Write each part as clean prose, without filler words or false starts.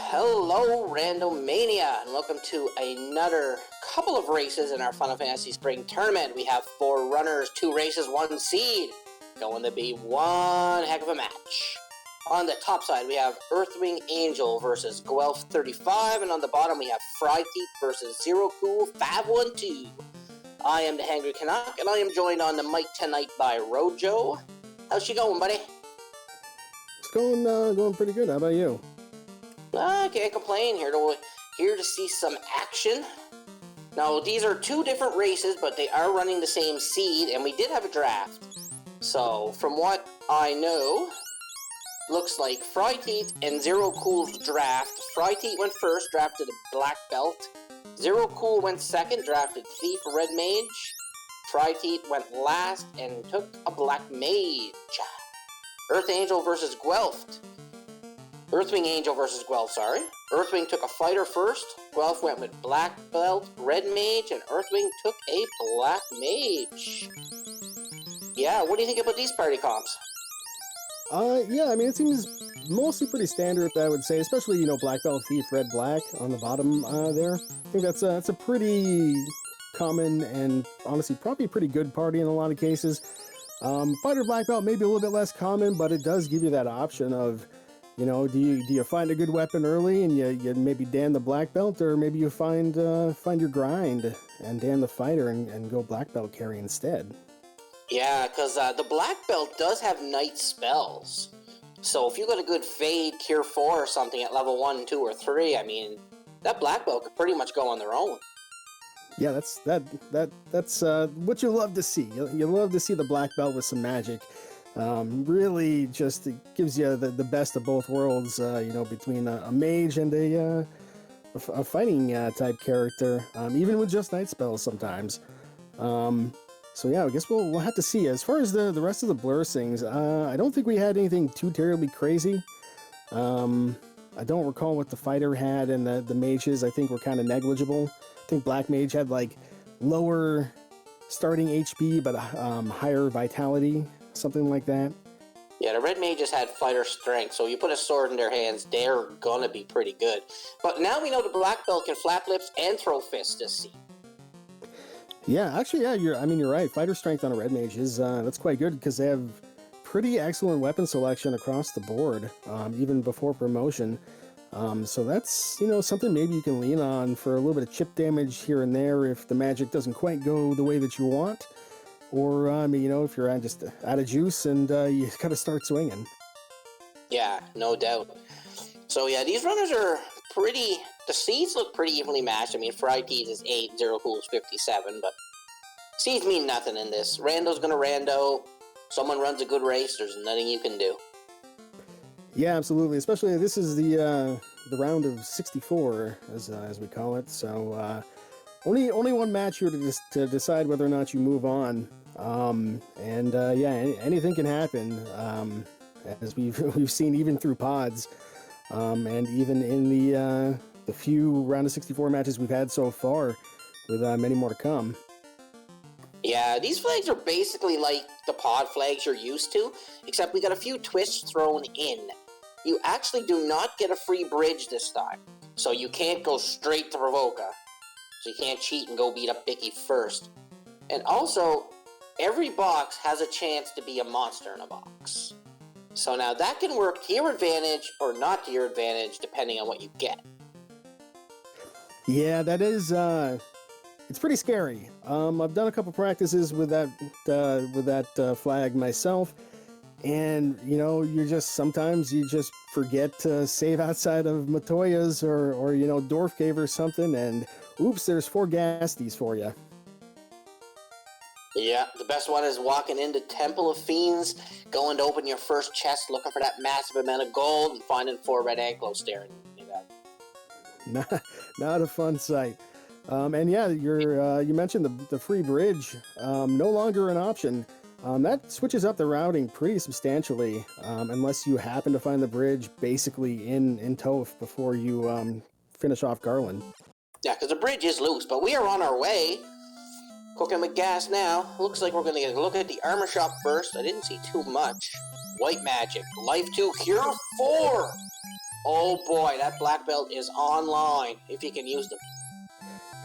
Hello, Randomania, and welcome to another couple of races in our Final Fantasy Spring Tournament. We have 4 runners, 2 races, 1 seed. Going to be one heck of a match. On the top side, we have Earthwing Angel versus Guelph35, and on the bottom we have Fryteeth versus Zero Cool 512. I am the Hangry Canuck, and I am joined on the mic tonight by Rojo. How's she going, buddy? It's going pretty good. How about you? I can't complain. Here to see some action. Now, these are 2 different races, but they are running the same seed, and we did have a draft. So, from what I know, looks like Fryteeth and Zero Cool's draft. Fryteeth went first, drafted a Black Belt. Zero Cool went second, drafted Thief Red Mage. Fryteeth went last and took a Black Mage. Earth Angel versus Guelph. Earthwing Angel versus Guelph, sorry. Earthwing took a fighter first. Guelph went with Black Belt, Red Mage, and Earthwing took a Black Mage. Yeah, what do you think about these party comps? Yeah, I mean, it seems mostly pretty standard, I would say, especially, Black Belt, Thief, Red, Black on the bottom there. I think that's a pretty common and, honestly, probably a pretty good party in a lot of cases. Fighter Black Belt may be a little bit less common, but it does give you that option of, do you find a good weapon early and you maybe dan the Black Belt, or maybe you find your grind and dan the fighter and go Black Belt carry instead. Yeah, because the Black Belt does have night spells. So if you got a good Fade, Cure 4 or something at level 1, 2, or 3, I mean, that Black Belt could pretty much go on their own. Yeah, that's what you love to see. You love to see the Black Belt with some magic. Really just gives you the best of both worlds, between a mage and a fighting type character, even with just night spells sometimes. So yeah, I guess we'll have to see. As far as the rest of the blur things, I don't think we had anything too terribly crazy. I don't recall what the fighter had, and the mages I think were kind of negligible. I think Black Mage had like lower starting HP but higher vitality, something like that. Yeah, the Red Mages had fighter strength, so you put a sword in their hands, they're gonna be pretty good. But now we know the Black Belt can flap lips and throw fists this seed. Yeah, actually, yeah, you're right. Fighter strength on a Red Mage is that's quite good because they have pretty excellent weapon selection across the board, even before promotion. So that's something maybe you can lean on for a little bit of chip damage here and there if the magic doesn't quite go the way that you want, or if you're just out of juice and you gotta start swinging. Yeah, no doubt. So yeah, these runners are pretty. The seeds look pretty evenly matched. I mean, Fryteeth is 8, Zero Cool is 57, but seeds mean nothing in this. Rando's gonna rando. Someone runs a good race, there's nothing you can do. Yeah, absolutely. Especially this is the round of 64, as we call it. So only one match here to decide whether or not you move on. Anything can happen, as we've seen even through pods, and even in the few round of 64 matches we've had so far, with many more to come. Yeah, these flags are basically like the pod flags you're used to, except we got a few twists thrown in. You actually do not get a free bridge this time, so you can't go straight to Provoca. So you can't cheat and go beat up Bicky first. And also, every box has a chance to be a monster in a box. So now that can work to your advantage or not to your advantage, depending on what you get. Yeah, that is, it's pretty scary. I've done a couple practices with that flag myself, and sometimes you just forget to save outside of Matoya's or Dwarf Cave or something, and oops, there's 4 Gasties for you. Yeah, the best one is walking into Temple of Fiends, going to open your first chest, looking for that massive amount of gold, and finding 4 red ankles staring at you. Not a fun sight. And yeah, you mentioned the free bridge, no longer an option. That switches up the routing pretty substantially, unless you happen to find the bridge basically in Toph before you finish off Garland. Yeah, because the bridge is loose, but we are on our way. Cooking with gas now. Looks like we're going to get a look at the armor shop first. I didn't see too much. White magic. Life 2, Cure 4. Oh boy, that black belt is online, if you can use them.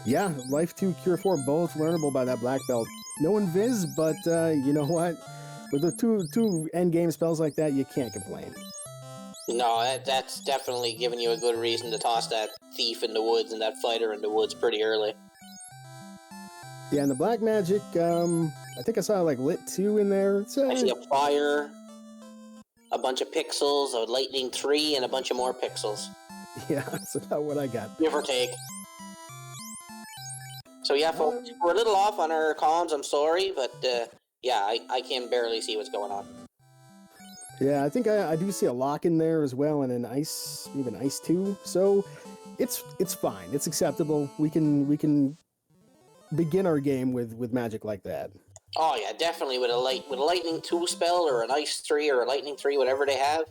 Yeah, Life 2, Cure 4, both learnable by that black belt. No invis, but you know what? With the two end game spells like that, you can't complain. No, that's definitely giving you a good reason to toss that thief in the woods and that fighter in the woods pretty early. Yeah, and the black magic, I think I saw like Lit 2 in there. I see a fire, a bunch of pixels, a lightning 3, and a bunch of more pixels. Yeah, that's about what I got. Give or take. So yeah, folks, we're a little off on our comms, I'm sorry, but yeah, I can barely see what's going on. Yeah, I think I do see a lock in there as well, and an ice, even ice 2. So it's fine. It's acceptable. We can begin our game with magic like that. Oh yeah, definitely with a lightning 2 spell or an ice 3 or a lightning 3, whatever they have.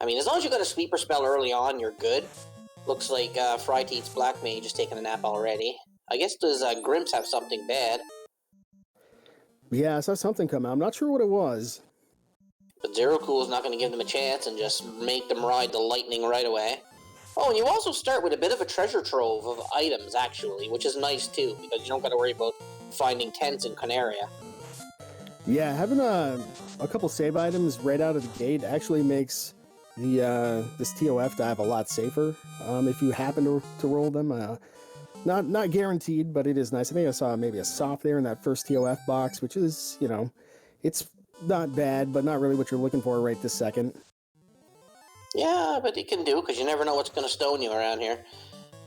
I mean, as long as you got a sweeper spell early on, you're good. Looks like Fryteeth's Black Mage is taking a nap already. I guess does Grimps have something bad? Yeah, I saw something come out. I'm not sure what it was. But Zero Cool is not going to give them a chance and just make them ride the lightning right away. Oh, and you also start with a bit of a treasure trove of items, actually, which is nice, too, because you don't got to worry about finding tents in Canaria. Yeah, having a couple save items right out of the gate actually makes this TOF dive a lot safer if you happen to roll them. Not guaranteed, but it is nice. I think I saw maybe a soft there in that first TOF box, which is, you know, it's not bad, but not really what you're looking for right this second. Yeah, but it can do, because you never know what's going to stone you around here.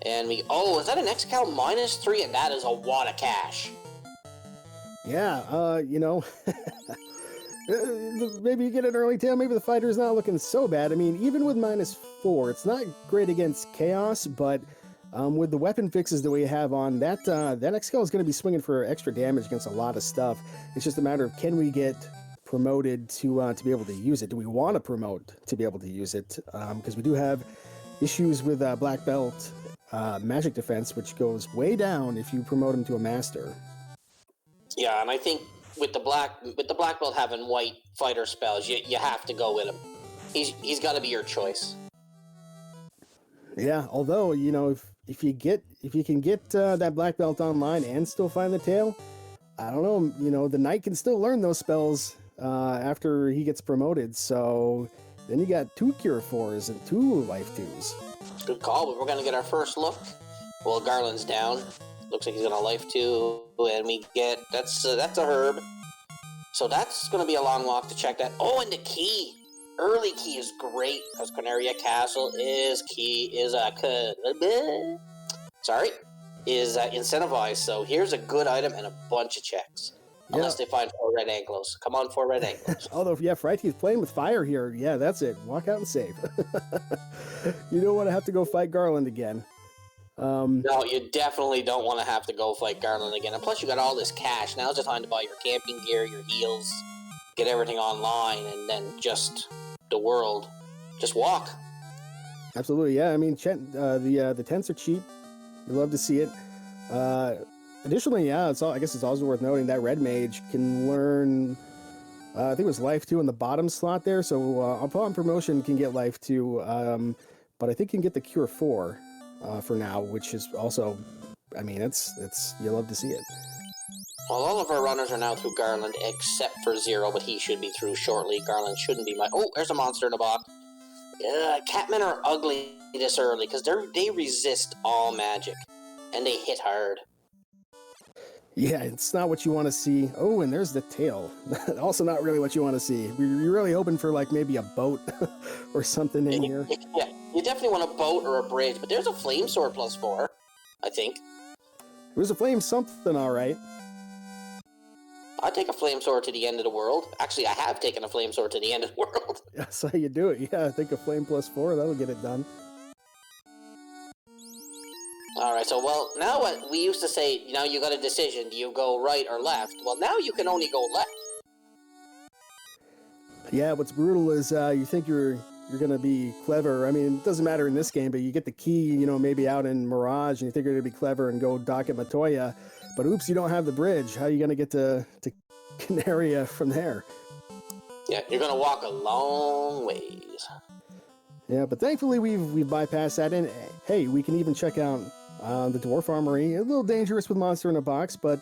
And oh, is that an Excal -3? And that is a wad of cash. Yeah, you know, maybe you get an early tail. Maybe the fighter's not looking so bad. I mean, even with -4, it's not great against chaos, but with the weapon fixes that we have on, that Excal is going to be swinging for extra damage against a lot of stuff. It's just a matter of, can we get promoted to be able to use it? Do we want to promote to be able to use it? Because we do have issues with Black Belt magic defense, which goes way down if you promote him to a master. Yeah, and I think with the black belt having white fighter spells, you have to go with him. He's got to be your choice. Yeah, although, you know, if you can get that black belt online and still find the tail, I don't know, you know, the knight can still learn those spells after he gets promoted. So then you got 2 Cure 4s and 2 Life 2s. Good call, but we're gonna get our first look. Well, Garland's down. Looks like he's gonna Life 2, and we get that's a herb. So that's gonna be a long walk to check that. Oh, and the key. Early key is great, because Canaria Castle is incentivized, so here's a good item and a bunch of checks. Yeah. Unless they find 4 red ankles. Come on, 4 red ankles. Although, yeah, Fryteeth's playing with fire here. Yeah, that's it. Walk out and save. You don't want to have to go fight Garland again. No, you definitely don't want to have to go fight Garland again. And plus, you got all this cash. Now's the time to buy your camping gear, your heals, get everything online, and then just the world. Just walk. Absolutely, yeah. I mean, the tents are cheap. We love to see it. Additionally, yeah, I guess it's also worth noting that Red Mage can learn, I think it was Life 2 in the bottom slot there, so upon promotion can get Life 2, but I think you can get the Cure 4 for now, which is also, I mean, it's you love to see it. Well, all of our runners are now through Garland, except for Zero, but he should be through shortly. Garland shouldn't be Oh, there's a monster in the box. Catmen are ugly this early, because they resist all magic, and they hit hard. Yeah, it's not what you want to see. Oh, and there's the tail. Also not really what you want to see. You're really hoping for, like, maybe a boat or something in here. Yeah, you definitely want a boat or a bridge, but there's a flame sword +4, I think. There's a flame something, all right. I'd take a flame sword to the end of the world. Actually, I have taken a flame sword to the end of the world. That's how you do it. Yeah, I think a flame +4, that'll get it done. Alright, so, well, now what we used to say, now you got a decision. Do you go right or left? Well, now you can only go left. Yeah, what's brutal is you think you're going to be clever. I mean, it doesn't matter in this game, but you get the key, you know, maybe out in Mirage, and you think you're going to be clever and go dock at Matoya. But oops, you don't have the bridge. How are you going to get to Canaria from there? Yeah, you're going to walk a long ways. Yeah, but thankfully we've bypassed that, and hey, we can even check out the Dwarf Armory. A little dangerous with Monster in a Box, but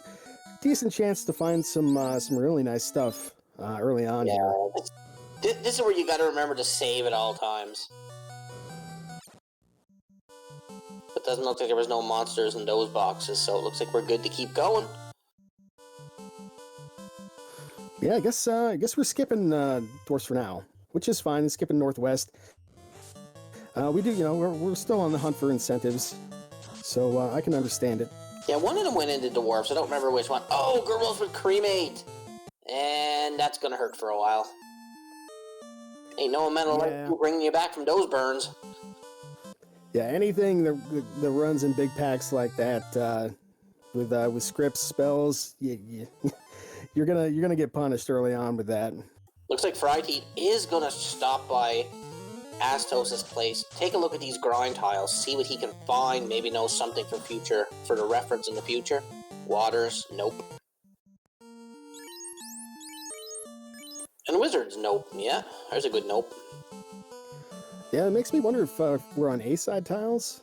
decent chance to find some really nice stuff early on here. This is where you got to remember to save at all times. It doesn't look like there was no monsters in those boxes, so it looks like we're good to keep going. Yeah, I guess we're skipping Dwarfs for now, which is fine. Skipping Northwest. We do, we're still on the hunt for incentives, so I can understand it. Yeah, one of them went into Dwarfs. I don't remember which one. Oh, Girls with Cremate! And that's gonna hurt for a while. Ain't no amount of life bringing you back from those burns. Yeah, anything that runs in big packs like that, with scripts, spells, you're gonna get punished early on with that. Looks like Fright is gonna stop by Astos' place. Take a look at these grind tiles, see what he can find, maybe know something for the reference in the future. Waters, nope. And Wizards, nope. Yeah, there's a good nope. Yeah, it makes me wonder if we're on A-side tiles.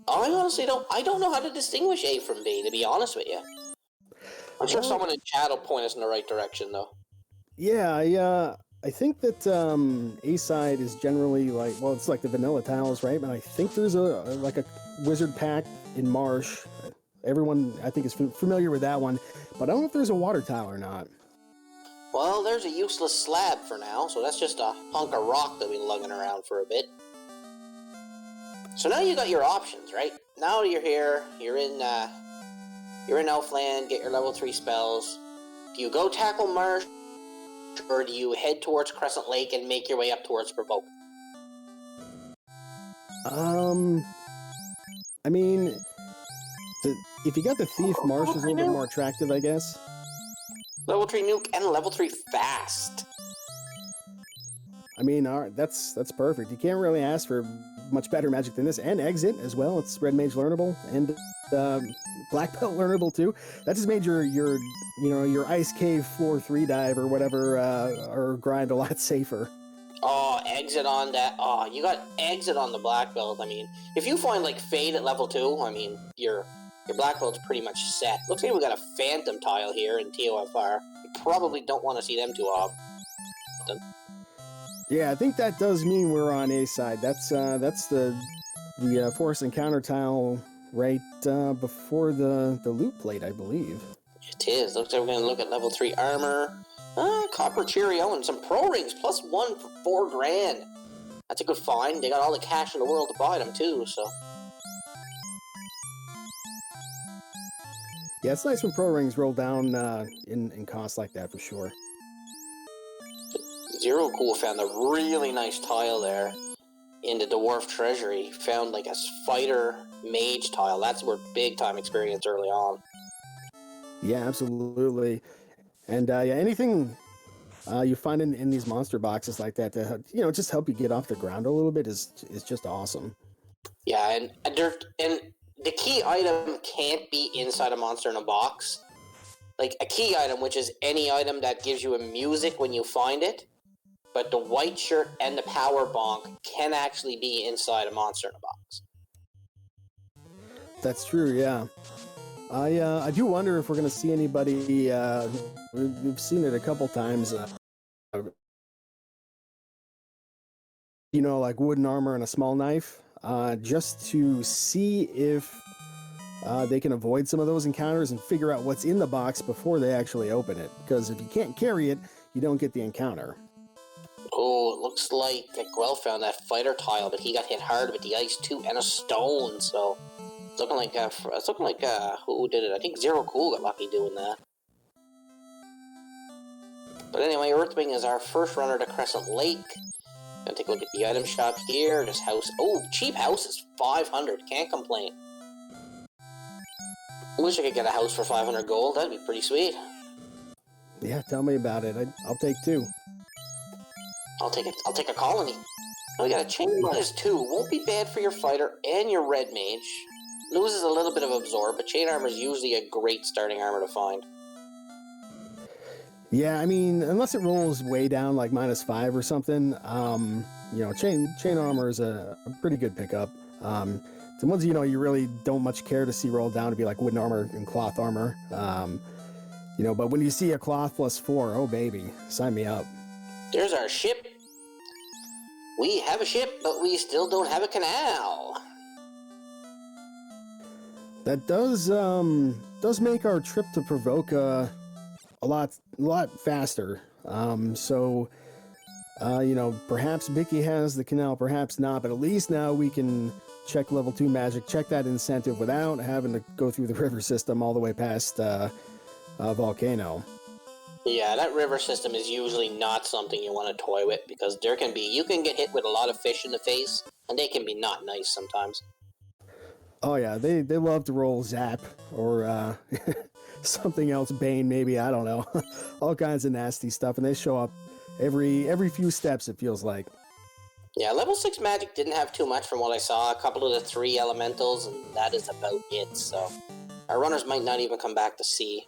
I honestly don't know how to distinguish A from B, to be honest with you. I'm sure someone in chat will point us in the right direction, though. Yeah, I think that A-side is generally it's like the vanilla tiles, right? But I think there's a wizard pack in Marsh. Everyone, I think, is familiar with that one. But I don't know if there's a water tile or not. Well, there's a useless slab for now, so that's just a hunk of rock that we've been lugging around for a bit. So now you got your options, right? Now you're here, you're in Elfland, get your level 3 spells. Do you go tackle Marsh, or do you head towards Crescent Lake and make your way up towards Provoke? I mean, if you got the Thief, Marsh is a little bit more attractive, I guess. Level 3 nuke and level 3 fast. I mean, that's perfect. You can't really ask for much better magic than this. And Exit as well. It's Red Mage learnable and Black Belt learnable too. That just made your Ice Cave floor 3 dive or whatever or grind a lot safer. Oh, Exit on that. Oh, you got Exit on the Black Belt. I mean, if you find Fade at level 2, I mean, your Black Belt's pretty much set. Looks like we got a Phantom tile here in TOFR. You probably don't want to see them too often. Yeah, I think that does mean we're on A side. That's the Forest Encounter tile right before the loot plate, I believe. It is. Looks like we're going to look at level 3 armor. Copper Cheerio and some Pro Rings, plus 1 for 4 grand. That's a good find. They got all the cash in the world to buy them too, so... Yeah, it's nice when Pro Rings roll down in cost like that, for sure. Zero Cool found a really nice tile there in the Dwarf Treasury. Found a fighter mage tile. That's worth big time experience early on. Yeah, absolutely. And anything you find in these monster boxes like that to just help you get off the ground a little bit is just awesome. Yeah, and the key item can't be inside a monster in a box. A key item, which is any item that gives you a music when you find it, but the white shirt and the power bonk can actually be inside a monster in a box. That's true, yeah. I do wonder if we're going to see anybody, we've seen it a couple times, wooden armor and a small knife, just to see if they can avoid some of those encounters and figure out what's in the box before they actually open it. Because if you can't carry it, you don't get the encounter. Oh, it looks like Gwell found that fighter tile, but he got hit hard with the ice too, and a stone, so... It's looking like who did it? I think Zero Cool got lucky doing that. But anyway, Earthwing is our first runner to Crescent Lake. Gonna take a look at the item shop here. This house, cheap house is 500. Can't complain. I wish I could get a house for 500 gold. That'd be pretty sweet. Yeah, tell me about it. I'll take 2. I'll take a colony. Oh, we got a chain minus 2. Won't be bad for your fighter and your red mage. Loses a little bit of absorb, but chain armor is usually a great starting armor to find. Yeah, I mean, unless it rolls way down, like -5 or something, chain armor is a pretty good pickup. The ones you really don't much care to see roll down to be like wooden armor and cloth armor. But when you see a cloth +4, oh baby, sign me up. There's our ship. We have a ship, but we still don't have a canal. That does make our trip to Provoca a lot faster. Perhaps Bicky has the canal, perhaps not, but at least now we can check level 2 magic, check that incentive without having to go through the river system all the way past Volcano. Yeah, that river system is usually not something you want to toy with, because you can get hit with a lot of fish in the face, and they can be not nice sometimes. Oh yeah, they love to roll Zap or something else, Bane maybe, I don't know. All kinds of nasty stuff, and they show up every few steps, it feels like. Yeah, level 6 magic didn't have too much from what I saw. A couple of the 3 elementals, and that is about it, so our runners might not even come back to see.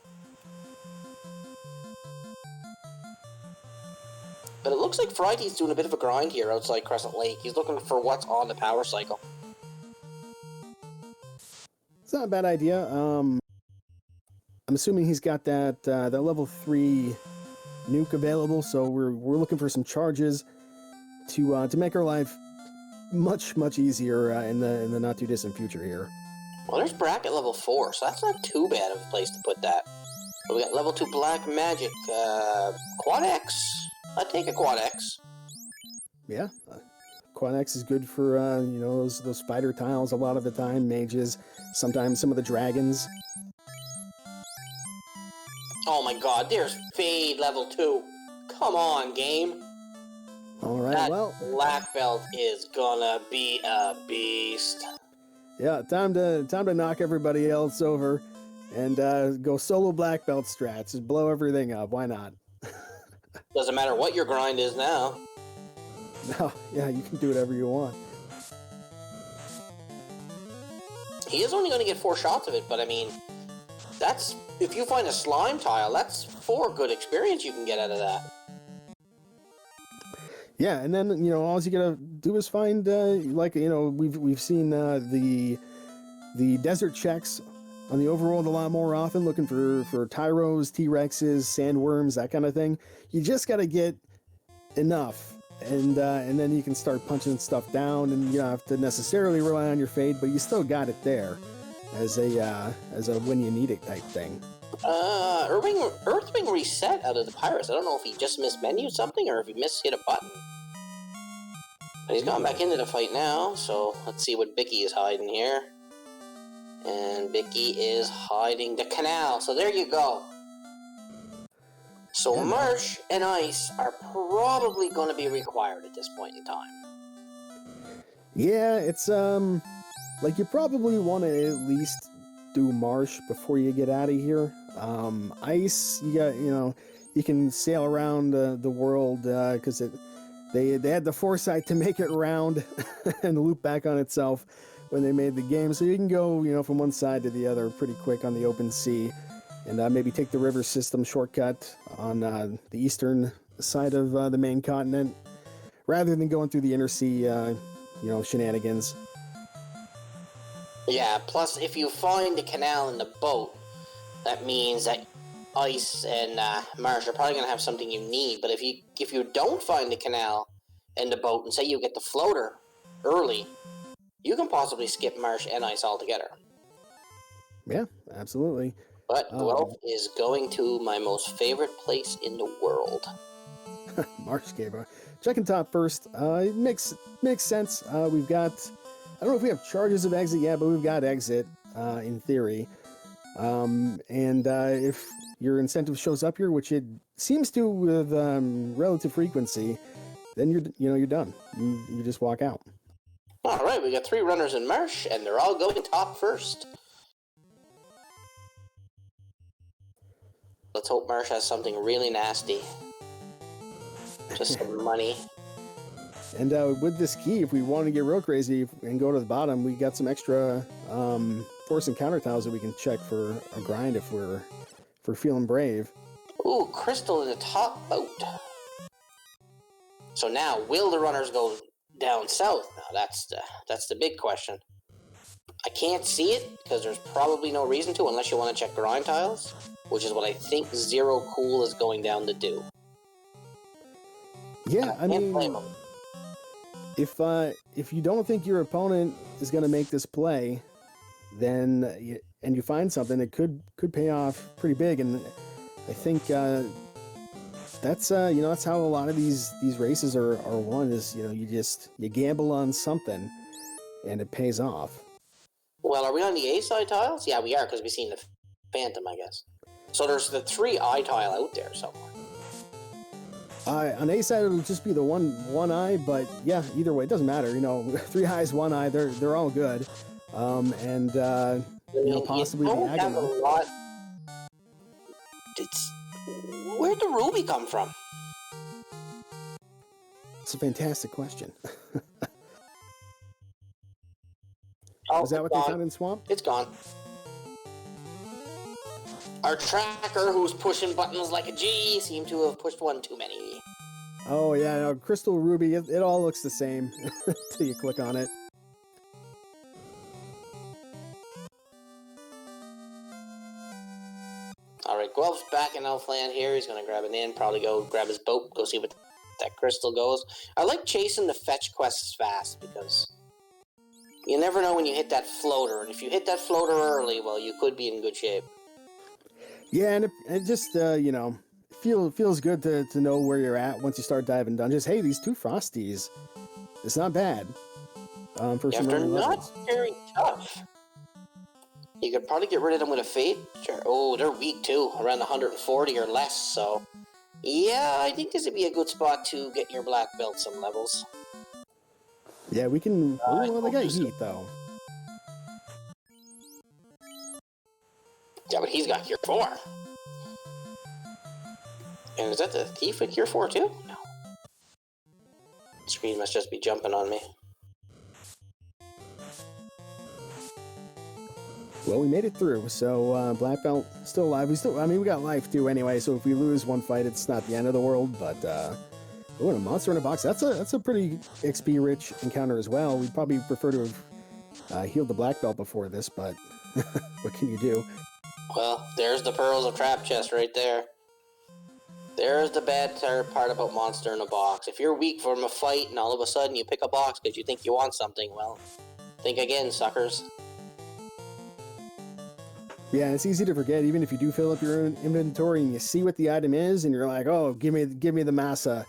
But it looks like Friday's doing a bit of a grind here outside Crescent Lake. He's looking for what's on the power cycle. It's not a bad idea. I'm assuming he's got that level 3 nuke available, so we're looking for some charges to make our life much easier in the not too distant future here. Well, there's bracket level 4, so that's not too bad of a place to put that. But we got level 2 black magic, Quad X. I'd take a Quad X. Yeah, Quad X is good for those spider tiles a lot of the time, mages, sometimes some of the dragons. Oh my god, there's Fade level 2. Come on, game. Alright, that black belt is gonna be a beast. Yeah, time to knock everybody else over and go solo black belt strats. Just blow everything up. Why not? Doesn't matter what your grind is now. No, yeah, you can do whatever you want. He is only going to get 4 shots of it, but I mean, that's, if you find a slime tile, that's 4 good experience you can get out of that. Yeah, and then, all you gotta do is find, we've seen the desert checks on the overworld a lot more often, looking for Tyros, T-Rexes, sandworms, that kind of thing. You just gotta get enough, and then you can start punching stuff down, and you don't have to necessarily rely on your fade, but you still got it there as a when you need it type thing. Earthwing reset out of the Pirates. I don't know if he just mismenued something or if he hit a button. But he's gone back into the fight now, so let's see what Bicky is hiding here. And Bicky is hiding the canal, so there you go. So Marsh and Ice are probably going to be required at this point in time. Yeah, it's like you probably want to at least do Marsh before you get out of here. Ice, you got you can sail around the world because they had the foresight to make it round and loop back on itself when they made the game, so you can go from one side to the other pretty quick on the open sea, and maybe take the river system shortcut on the eastern side of the main continent rather than going through the inner sea shenanigans. Yeah, plus if you find the canal in the boat, that means that Ice and Marsh are probably going to have something you need. But if you don't find the canal in the boat and say you get the floater early, you can possibly skip Marsh and Ice altogether. Yeah, absolutely. But Guelph is going to my most favorite place in the world. Marsh Cave. Checking top first. It makes sense. We've got, I don't know if we have charges of exit yet, but we've got exit in theory. And if your incentive shows up here, which it seems to with relative frequency, then you're done. You just walk out. All right, we got 3 runners in Marsh, and they're all going top first. Let's hope Marsh has something really nasty. Just some money. And with this key, if we want to get real crazy and go to the bottom, we got some extra force and counter tiles that we can check for a grind if we're feeling brave. Ooh, crystal in the top boat. So now, will the runners go down south? Now that's the big question. I can't see it because there's probably no reason to unless you want to check grind tiles, which is what I think Zero Cool is going down to do. Yeah, I mean, if you don't think your opponent is going to make this play, then and you find something that could pay off pretty big, and I think that's that's how a lot of these races are won. Is you gamble on something, and it pays off. Well, are we on the A side tiles? Yeah, we are because we've seen the Phantom, I guess. So there's the 3 eye tile out there somewhere. On A side, it'll just be the one eye, but yeah, either way, it doesn't matter. 3 eyes, 1 eye, they're all good. And possibly the diagonal. Where'd the ruby come from? It's a fantastic question. Oh, was that what they found in Swamp? It's gone. Our tracker, who's pushing buttons like a G, seemed to have pushed one too many. Oh yeah, no, Crystal Ruby, it all looks the same until you click on it. Alright, Guelph's back in Elfland here. He's going to grab an in, probably go grab his boat, go see what that crystal goes. I like chasing the fetch quests fast because you never know when you hit that floater, and if you hit that floater early, well, you could be in good shape. Yeah, and it just, feels good to know where you're at once you start diving dungeons. Hey, these 2 Frosties, it's not bad. For some they're levels. not very tough. You could probably get rid of them with a Fate. Oh, they're weak too, around 140 or less, so yeah, I think this would be a good spot to get your black belt some levels. Yeah, we can... well, they got heat, though. Yeah, but he's got Cure 4. And is that the Thief with Cure 4, too? No. The screen must just be jumping on me. Well, we made it through, so black belt still alive. We got life, too, anyway, so if we lose one fight, it's not the end of the world, but... Oh, and a monster in a box. That's a pretty XP-rich encounter as well. We'd probably prefer to have healed the black belt before this, but what can you do? Well, there's the Pearls of Trap Chest right there. There's the bad part about monster in a box. If you're weak from a fight and all of a sudden you pick a box because you think you want something, well, think again, suckers. Yeah, it's easy to forget, even if you do fill up your own inventory and you see what the item is, and you're like, oh, give me the massa.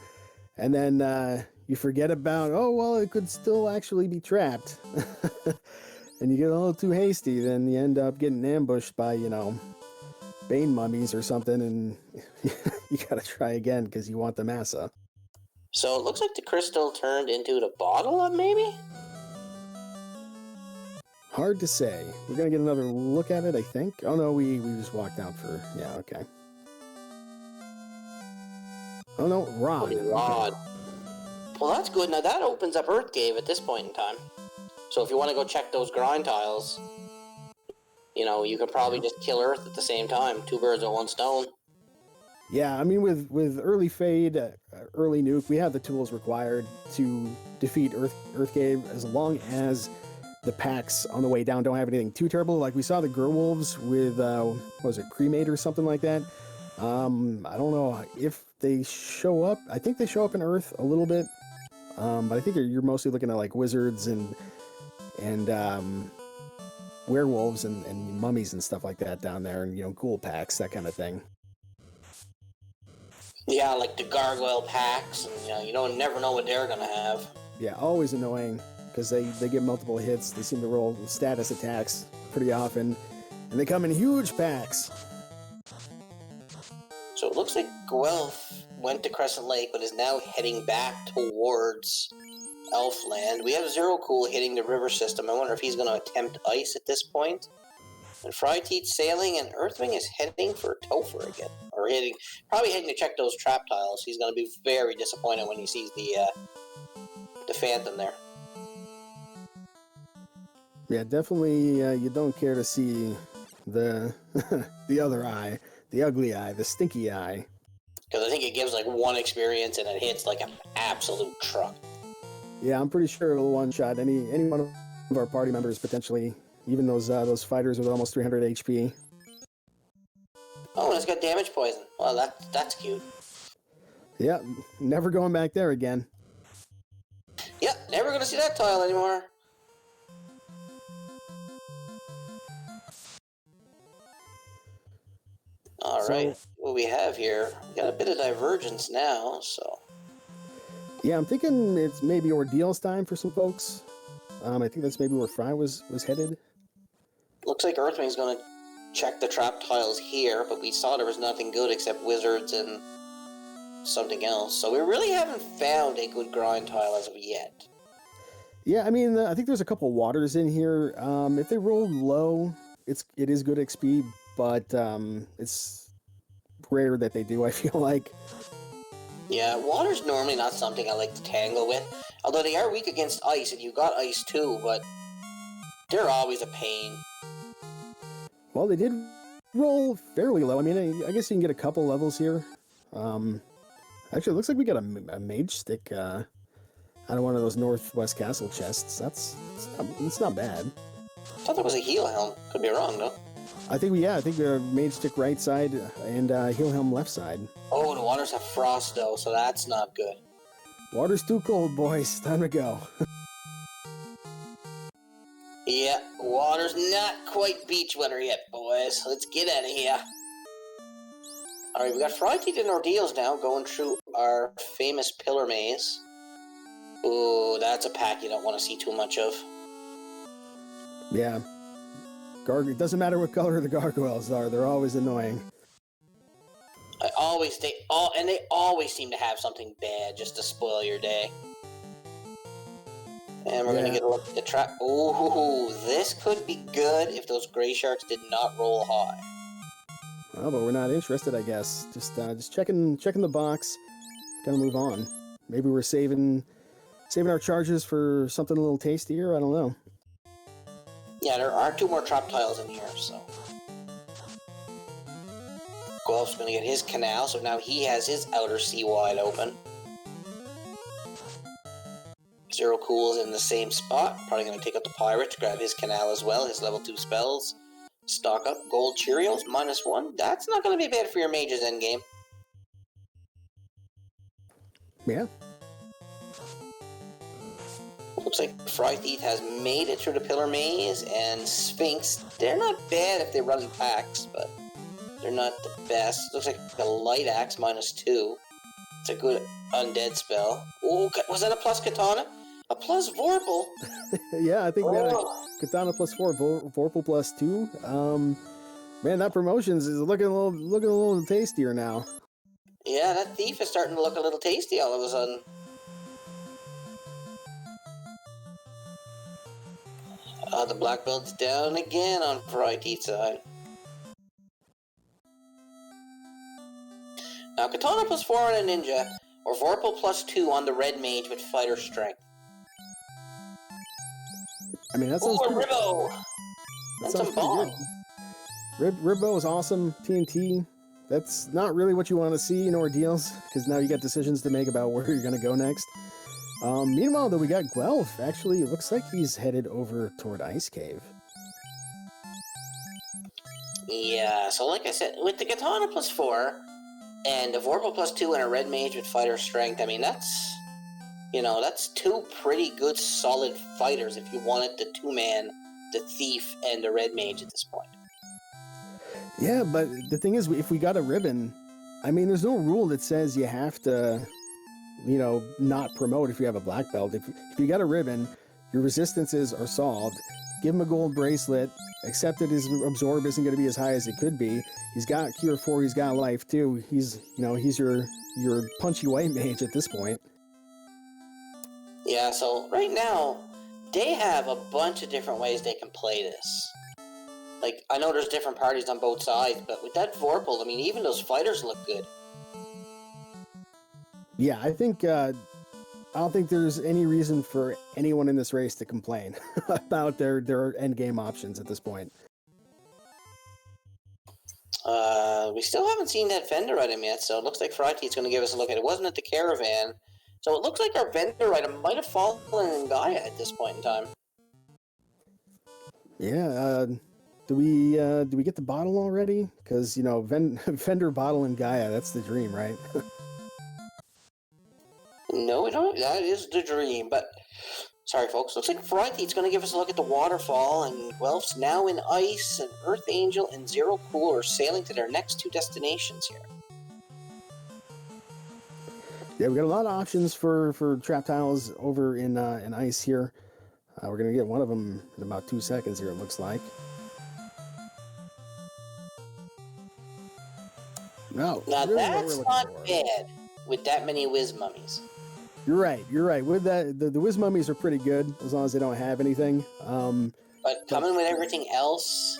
And then you forget about, oh, well, it could still actually be trapped. And you get a little too hasty, then you end up getting ambushed by, Bane mummies or something, and you gotta try again because you want the massa. So it looks like the crystal turned into the bottle up, maybe? Hard to say. We're gonna get another look at it, I think. Oh, no, we just walked out for... Yeah, okay. Oh no, Rod. Rod. Well, that's good. Now that opens up Earthgave at this point in time. So if you want to go check those grind tiles, you could probably just kill Earth at the same time. 2 birds with 1 stone. Yeah, I mean, with early Fade, early Nuke, we have the tools required to defeat Earthgave as long as the packs on the way down don't have anything too terrible. Like we saw the Gerwolves with, what was it, Cremate or something like that. I don't know if they show up. I think they show up in Earth a little bit, but I think you're mostly looking at like wizards and werewolves and mummies and stuff like that down there, and ghoul packs, that kind of thing. Yeah, like the gargoyle packs, and you don't never know what they're gonna have. Yeah, always annoying because they get multiple hits. They seem to roll status attacks pretty often, and they come in huge packs. So it looks like Guelph went to Crescent Lake, but is now heading back towards Elfland. We have Zero Cool hitting the river system. I wonder if he's going to attempt ice at this point. And Fryteeth sailing, and Earthwing is heading for Topher again. Or probably heading to check those trap tiles. He's going to be very disappointed when he sees the Phantom there. Yeah, definitely you don't care to see the the other eye, the ugly eye, the stinky eye. Because I think it gives like 1 experience and it hits like an absolute truck. Yeah, I'm pretty sure it'll one-shot any one of our party members potentially, even those fighters with almost 300 HP. Oh, and it's got damage poison. Well, that's cute. Yeah, never going back there again. Yep, never gonna see that tile anymore. Alright, what we have here, we got a bit of divergence now, so... Yeah, I'm thinking it's maybe Ordeal's time for some folks. I think that's maybe where Fry was headed. Looks like Earthwing's gonna check the trap tiles here, but we saw there was nothing good except wizards and something else, so we really haven't found a good grind tile as of yet. Yeah, I mean, I think there's a couple waters in here. If they roll low, it is good XP, but it's rare that they do, I feel like. Yeah, water's normally not something I like to tangle with, although they are weak against ice, and you got ice too, but they're always a pain. Well, they did roll fairly low. I mean, I guess you can get a couple levels here. Actually, it looks like we got a mage stick out of one of those Northwest Castle chests. It's not bad. I thought that was a heal helm. Could be wrong, though. I think mage stick right side and heal helm left side. Oh, the waters have frost, though, so that's not good. Water's too cold, boys. Time to go. Yeah, water's not quite beach weather yet, boys. Let's get out of here. Alright, we got Frightened and Ordeals now, going through our famous pillar maze. Ooh, that's a pack you don't want to see too much of. Yeah. It doesn't matter what color the gargoyles are, they're always annoying. They always seem to have something bad just to spoil your day. And we're gonna get a look at the trap. Ooh, this could be good if those gray sharks did not roll high. Well, but we're not interested, I guess. Just checking the box. Gotta move on. Maybe we're saving our charges for something a little tastier. I don't know. Yeah, there are 2 more trap tiles in here, so. Guelph's gonna get his canal, so now he has his outer sea wide open. Zero Cool's in the same spot. Probably gonna take out the pirate to grab his canal as well, his level 2 spells. Stock up gold Cheerios, -1. That's not gonna be bad for your mages endgame. Yeah. Looks like Fryteeth has made it through the Pillar Maze, and Sphinx, they're not bad if they run packs, but they're not the best. Looks like a Light Axe, -2. It's a good undead spell. Oh, was that a plus Katana? A plus Vorpal? Yeah, I think we had a Katana +4, Vorpal +2. Man, that promotions is looking a little tastier now. Yeah, that Thief is starting to look a little tasty all of a sudden. The black belt's down again on Fryteeth's side. Now, Katana +4 on a ninja, or Vorpal +2 on the red mage with fighter strength. I mean, that sounds Ooh, pretty, Ribbo! that And sounds some pretty bomb. good. Ribbo is awesome. TNT. That's not really what you want to see in Ordeals, because now you got decisions to make about where you're going to go next. Meanwhile, though, we got Guelph. Actually, it looks like he's headed over toward Ice Cave. Yeah, so like I said, with the Katana +4, and a Vorpal +2 and a red mage with fighter strength, I mean, that's 2 pretty good solid fighters if you wanted the 2-man, the Thief, and the red mage at this point. Yeah, but the thing is, if we got a ribbon, I mean, there's no rule that says you have to, not promote if you have a black belt. If you got a ribbon, your resistances are solved. Give him a gold bracelet. Accept that his absorb isn't going to be as high as it could be. He's got cure 4. He's got life 2. He's your punchy white mage at this point. Yeah, so right now, they have a bunch of different ways they can play this. Like, I know there's different parties on both sides, but with that Vorpal, I mean, even those fighters look good. Yeah, I think I don't think there's any reason for anyone in this race to complain about their endgame options at this point. We still haven't seen that Fender item yet, so it looks like Fryteeth's going to give us a look at it. It wasn't at the Caravan, So it looks like our vendor item might have fallen in Gaia at this point in time. Yeah, do we get the bottle already? Because, you know, vendor bottle in Gaia, that's the dream, right? No, we don't. That is the dream, but... Sorry, folks. Looks like Frighte's going to give us a look at the waterfall, and Guelph's now in ice, and Earth Angel and Zero Cool are sailing to their next 2 destinations here. Yeah, we got a lot of options for trap tiles over in ice here. We're gonna get one of them in about 2 seconds here. It looks like. No, Now really that's not bad with that many whiz mummies. You're right. You're right. With that, the whiz mummies are pretty good as long as they don't have anything. But coming with everything else,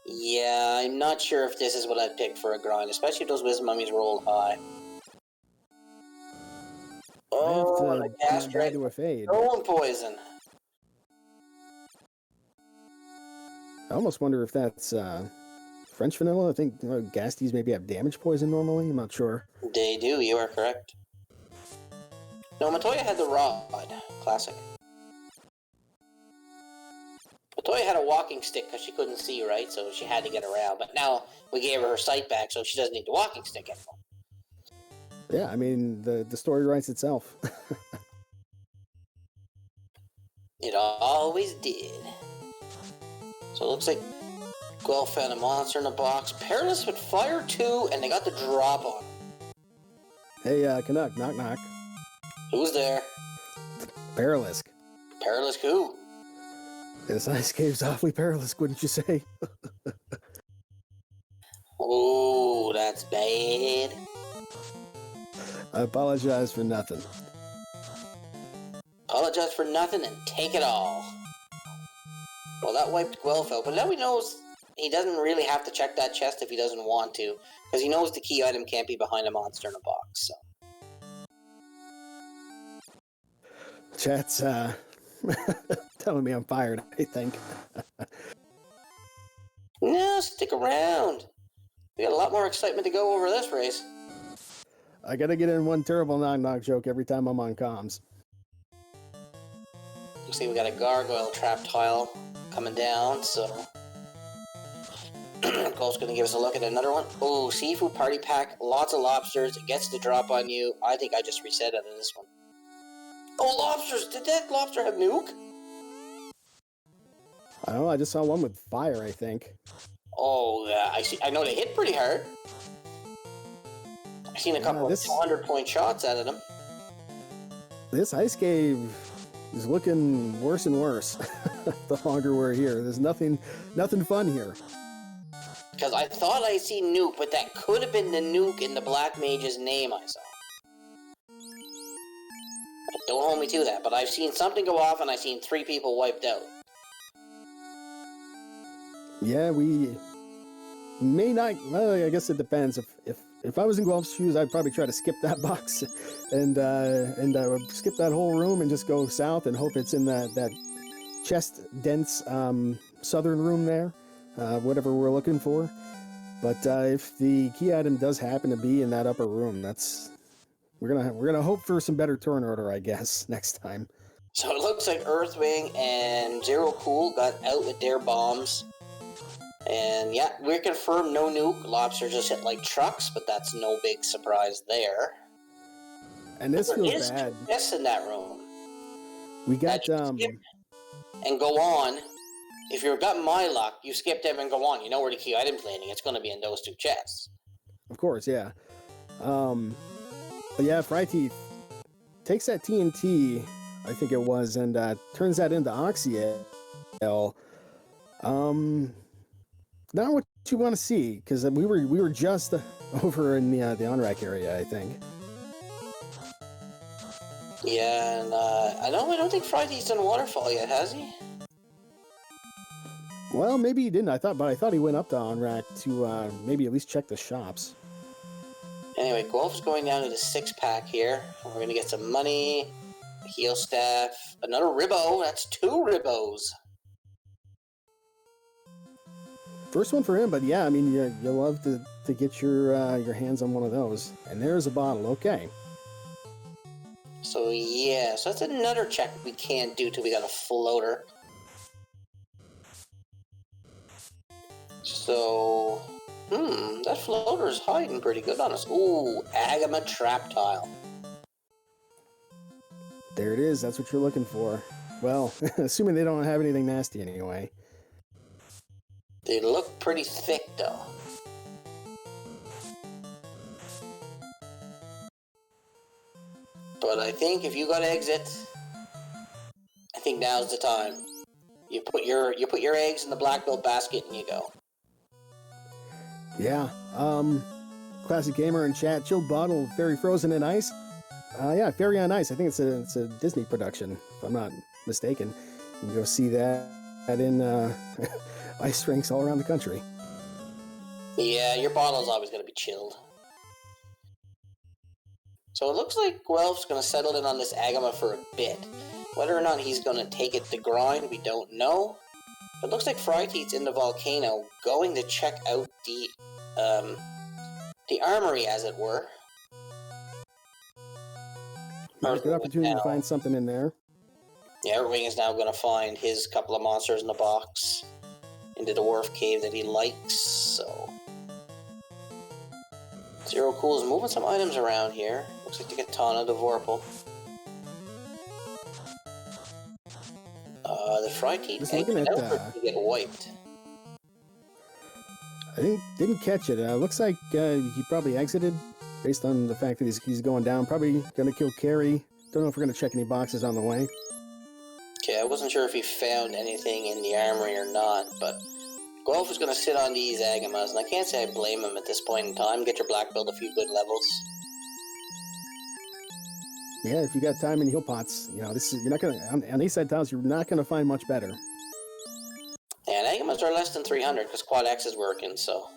yeah, I'm not sure if this is what I'd pick for a grind, especially if those whiz mummies rolled high. Oh, the castrate to a fade. throwing poison. I almost wonder if that's French vanilla. I think Gasties maybe have damage poison normally. I'm not sure. They do. You are correct. No, Matoya had the rod. Classic. Matoya had a walking stick because she couldn't see, right? So she had to get around. But now we gave her sight back, so she doesn't need the walking stick anymore. Yeah, I mean, the story writes itself. It always did. So it looks like Guelph found a monster in a box. Perilous with fire too, and they got the drop on him. Hey, Canuck, knock knock. Who's there? Perilous. Perilous who? This ice cave's awfully perilous, wouldn't you say? Oh, that's bad. I apologize for nothing. Apologize for nothing and take it all. Well, that wiped Guelph out, but now he knows he doesn't really have to check that chest if he doesn't want to, because he knows the key item can't be behind a monster in a box, so. Chat's telling me I'm fired, I think. No, stick around. We got a lot more excitement to go over this race. I gotta get in one terrible knock-knock joke every time I'm on comms. You see, we got a gargoyle trap tile coming down, so... Cole's gonna give us a look at another one. Oh, seafood party pack, lots of lobsters, it gets the drop on you. I think I just reset out of this one. Oh, lobsters! Did that lobster have nuke? I don't know, I just saw one with fire, I think. Oh, yeah, I know they hit pretty hard. I've seen a couple of 200-point shots out of them. This ice cave is looking worse and worse the longer we're here. There's nothing fun here. Because I thought I seen nuke, but that could have been the nuke in the Black Mage's name I saw. Don't hold me to that, but I've seen something go off and I've seen 3 people wiped out. Yeah, we may not. Well, I guess it depends. If I was in Guelph's shoes, I'd probably try to skip that box and skip that whole room and just go south and hope it's in that chest dense southern room there, whatever we're looking for. But if the key item does happen to be in that upper room, we're gonna hope for some better turn order, I guess, next time. So it looks like Earthwing and Zero Cool got out with their bombs. And yeah, we're confirmed no nuke. Lobster just hit like trucks, but that's no big surprise there. And this feels bad. Yes, in that room. We got and go on. If you've got my luck, you skip them and go on. You know where the key item's landing. It's going to be in those 2 chests. Of course, yeah. But yeah, Frighteeth takes that TNT, I think it was, and turns that into Oxyel. Not what you want to see, because we were just over in the on-rack area, I think. Yeah, and I don't think Frighteeth's done waterfall yet, has he? Well, maybe he didn't. I thought he went up to on-rack to maybe at least check the shops. Anyway, Guelph's going down to the 6-pack here. We're gonna get some money, a heal staff, another ribbo. That's 2 ribbos. First one for him, but yeah, I mean, you'll love to get your hands on one of those. And there's a bottle. Okay. So yeah, so that's another check we can't do till we got a floater. So, that floater is hiding pretty good on us. Ooh, Agama Trap Tile. There it is. That's what you're looking for. Well, assuming they don't have anything nasty anyway. They look pretty thick, though. But I think if you got exit, I think now's the time. You put your eggs in the black belt basket and you go. Yeah. Classic Gamer in chat. Chilled bottle, Fairy Frozen in Ice. Yeah, Fairy on Ice. I think it's a Disney production, if I'm not mistaken. You can go see that in ice rinks all around the country. Yeah, your bottle's always going to be chilled. So it looks like Guelph's going to settle in on this Agama for a bit. Whether or not he's going to take it to grind, we don't know. But it looks like Fryteeth's in the volcano, going to check out the armory, as it were. Good opportunity to find something in there. Yeah, Earthwing is now going to find his couple of monsters in the box into the dwarf cave that he likes, so... Zero Cool is moving some items around here. Looks like the Katana, the Vorpal. The Fryteeth to get wiped. I didn't catch it. Looks like he probably exited based on the fact that he's going down. Probably going to kill Carrie. Don't know if we're going to check any boxes on the way. Okay, I wasn't sure if he found anything in the armory or not, but Guelph is going to sit on these Agamas, and I can't say I blame him at this point in time. Get your black belt a few good levels. Yeah, if you got time in heal pots, you're not going to, on these side tiles, you're not going to find much better. And Agamas are less than 300 because Quad X is working, so.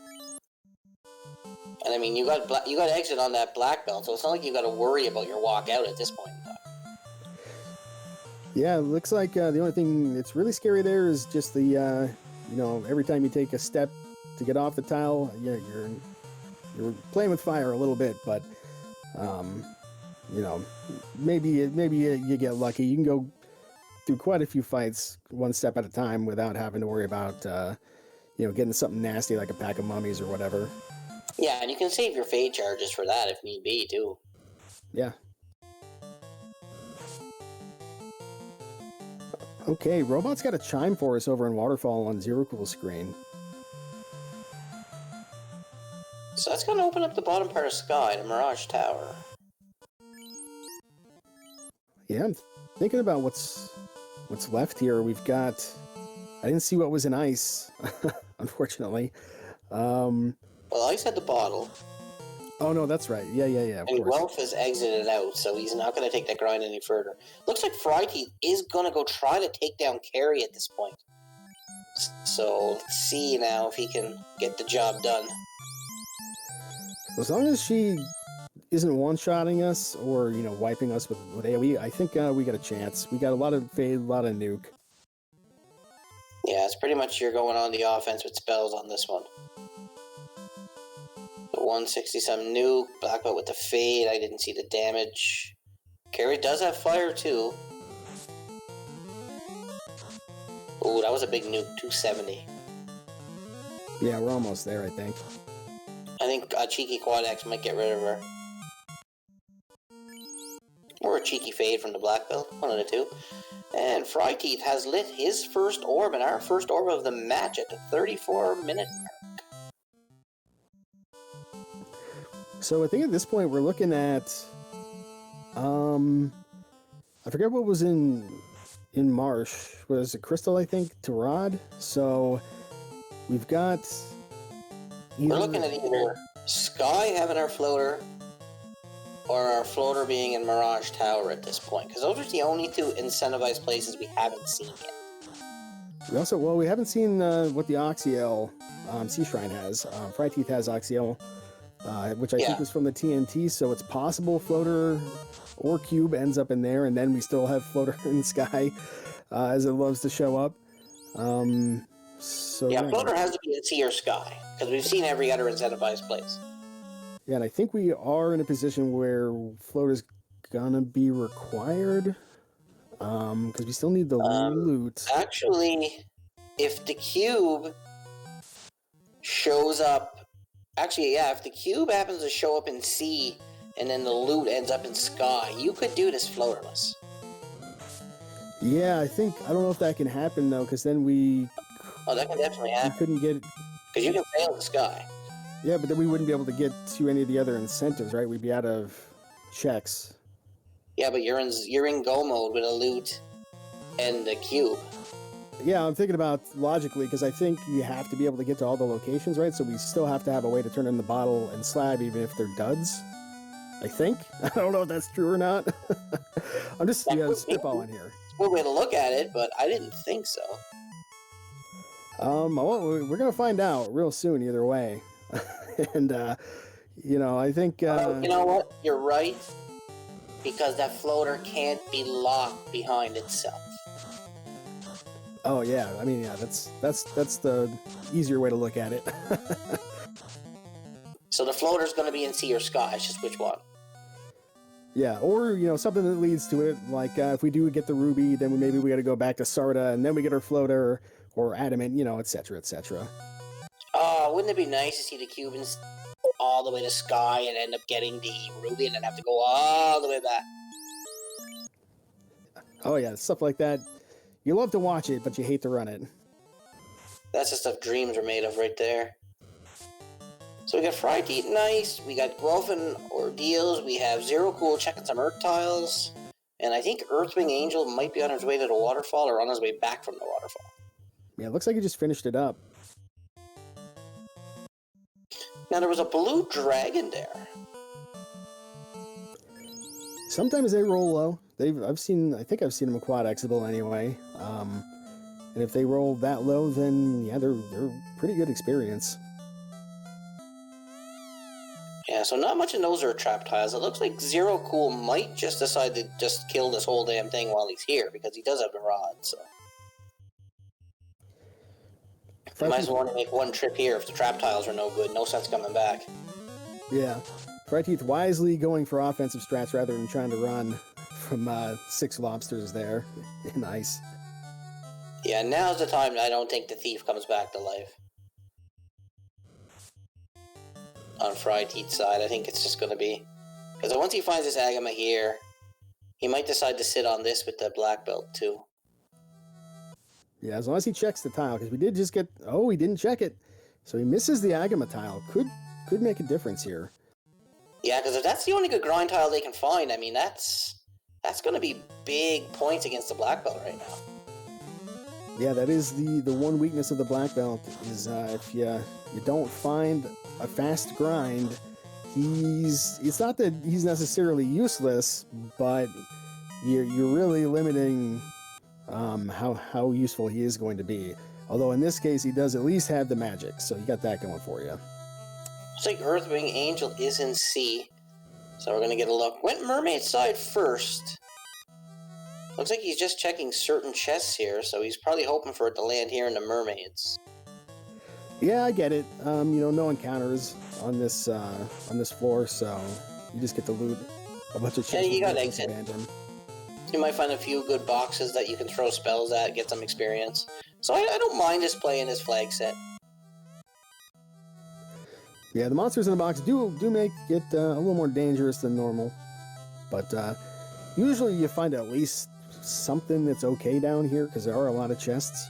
And I mean, you got exit on that black belt, so it's not like you got to worry about your walk out at this point in time. Yeah, it looks like the only thing that's really scary there is just the, every time you take a step to get off the tile, you're playing with fire a little bit, but, maybe you get lucky. You can go through quite a few fights one step at a time without having to worry about, getting something nasty like a pack of mummies or whatever. Yeah, and you can save your fade charges for that if need be, too. Yeah. Okay, Robot's got a chime for us over in Waterfall on Zero Cool's screen. So that's going to open up the bottom part of Sky, the Mirage Tower. Yeah, I'm thinking about what's left here. We've got... I didn't see what was in ice, unfortunately. Well, Ice had the bottle. Oh, no, that's right. Yeah, of and course. Guelph has exited out, so he's not going to take that grind any further. Looks like Fryteeth is going to go try to take down Carrie at this point. So, let's see now if he can get the job done. As long as she isn't one-shotting us or, wiping us with AoE, I think we got a chance. We got a lot of fade, a lot of nuke. Yeah, it's pretty much you're going on the offense with spells on this one. The 160-some nuke, black belt with the fade, I didn't see the damage. Carrie does have fire too. Ooh, that was a big nuke, 270. Yeah, we're almost there, I think. I think a cheeky Quad X might get rid of her. Or a cheeky fade from the black belt, one of the two. And Fryteeth has lit his first orb, and our first orb of the match at the 34-minute mark. So I think at this point we're looking at, I forget what was in Marsh. Was it Crystal, I think, to Rod? So we've got... We're looking at either Sky having our floater, or our floater being in Mirage Tower at this point, because those are the only two incentivized places we haven't seen yet. We haven't seen what the Oxiel Sea Shrine has. Fryteeth has Oxiel, which I think was from the TNT, so it's possible floater or cube ends up in there, and then we still have floater in the sky, as it loves to show up. Floater has to be in sea or sky, because we've seen every other incentivized place. Yeah, and I think we are in a position where floater's gonna be required. Because we still need the loot. Actually, if the cube shows up... Actually, yeah, if the cube happens to show up in sea, and then the loot ends up in sky, you could do this floaterless. Yeah, I don't know if that can happen, though, because then we... Oh, that can definitely happen. We couldn't get... Because you can sail the sky. Yeah, but then we wouldn't be able to get to any of the other incentives, right? We'd be out of checks. Yeah, but you're in go mode with a loot and the cube. Yeah, I'm thinking about logically, because I think you have to be able to get to all the locations, right? So we still have to have a way to turn in the bottle and slab, even if they're duds. I think. I don't know if that's true or not. I'm just spitballing here. It's a good way to look at it, but I didn't think so. Well, we're going to find out real soon either way. And, you know, I think... you know what? You're right. Because that floater can't be locked behind itself. Oh yeah, I mean, yeah, that's the easier way to look at it. So the floater's going to be in sea or sky. It's just which one. Yeah, or you know, something that leads to it. Like if we do get the ruby, then maybe we got to go back to Sarda, and then we get our floater or adamant, you know, etc., etc. Oh, wouldn't it be nice to see the Cubans all the way to sky and end up getting the ruby and then have to go all the way back? Oh yeah, stuff like that. You love to watch it, but you hate to run it. That's the stuff dreams are made of right there. So we got fried teeth, nice. We got growth and ordeals. We have Zero Cool checking some Earth tiles. And I think Earthwing Angel might be on his way to the waterfall or on his way back from the waterfall. Yeah, it looks like he just finished it up. Now there was a blue dragon there. Sometimes they roll low. I think I've seen them a quad exable anyway. And if they roll that low, then yeah, they're pretty good experience. Yeah, so not much in those are trap tiles. It looks like Zero Cool might just decide to just kill this whole damn thing while he's here, because he does have the rod, so... You might as well only make one trip here if the trap tiles are no good. No sense coming back. Yeah. Fried Teeth wisely going for offensive strats rather than trying to run from 6 lobsters there. Nice. Yeah, now's the time I don't think the thief comes back to life. On Fried Teeth's side, I think it's just going to be... Because once he finds this Agama here, he might decide to sit on this with the black belt too. Yeah, as long as he checks the tile, because we did just get... Oh, he didn't check it. So he misses the Agama tile. Could make a difference here. Yeah, because if that's the only good grind tile they can find, I mean, that's going to be big points against the black belt right now. Yeah, that is the one weakness of the black belt, is if you don't find a fast grind, it's not that he's necessarily useless, but you're really limiting how useful he is going to be. Although in this case, he does at least have the magic, so you got that going for you. Looks like Earthwing Angel is in sea, so we're going to get a look. Went mermaid side first. Looks like he's just checking certain chests here, so he's probably hoping for it to land here in the mermaids. Yeah, I get it. You know, no encounters on this floor, so you just get to loot a bunch of chests. Yeah, you got exit. Abandoned. You might find a few good boxes that you can throw spells at, get some experience. So I don't mind just playing this flag set. Yeah, the monsters in the box do make it a little more dangerous than normal, but usually you find at least something that's okay down here, because there are a lot of chests.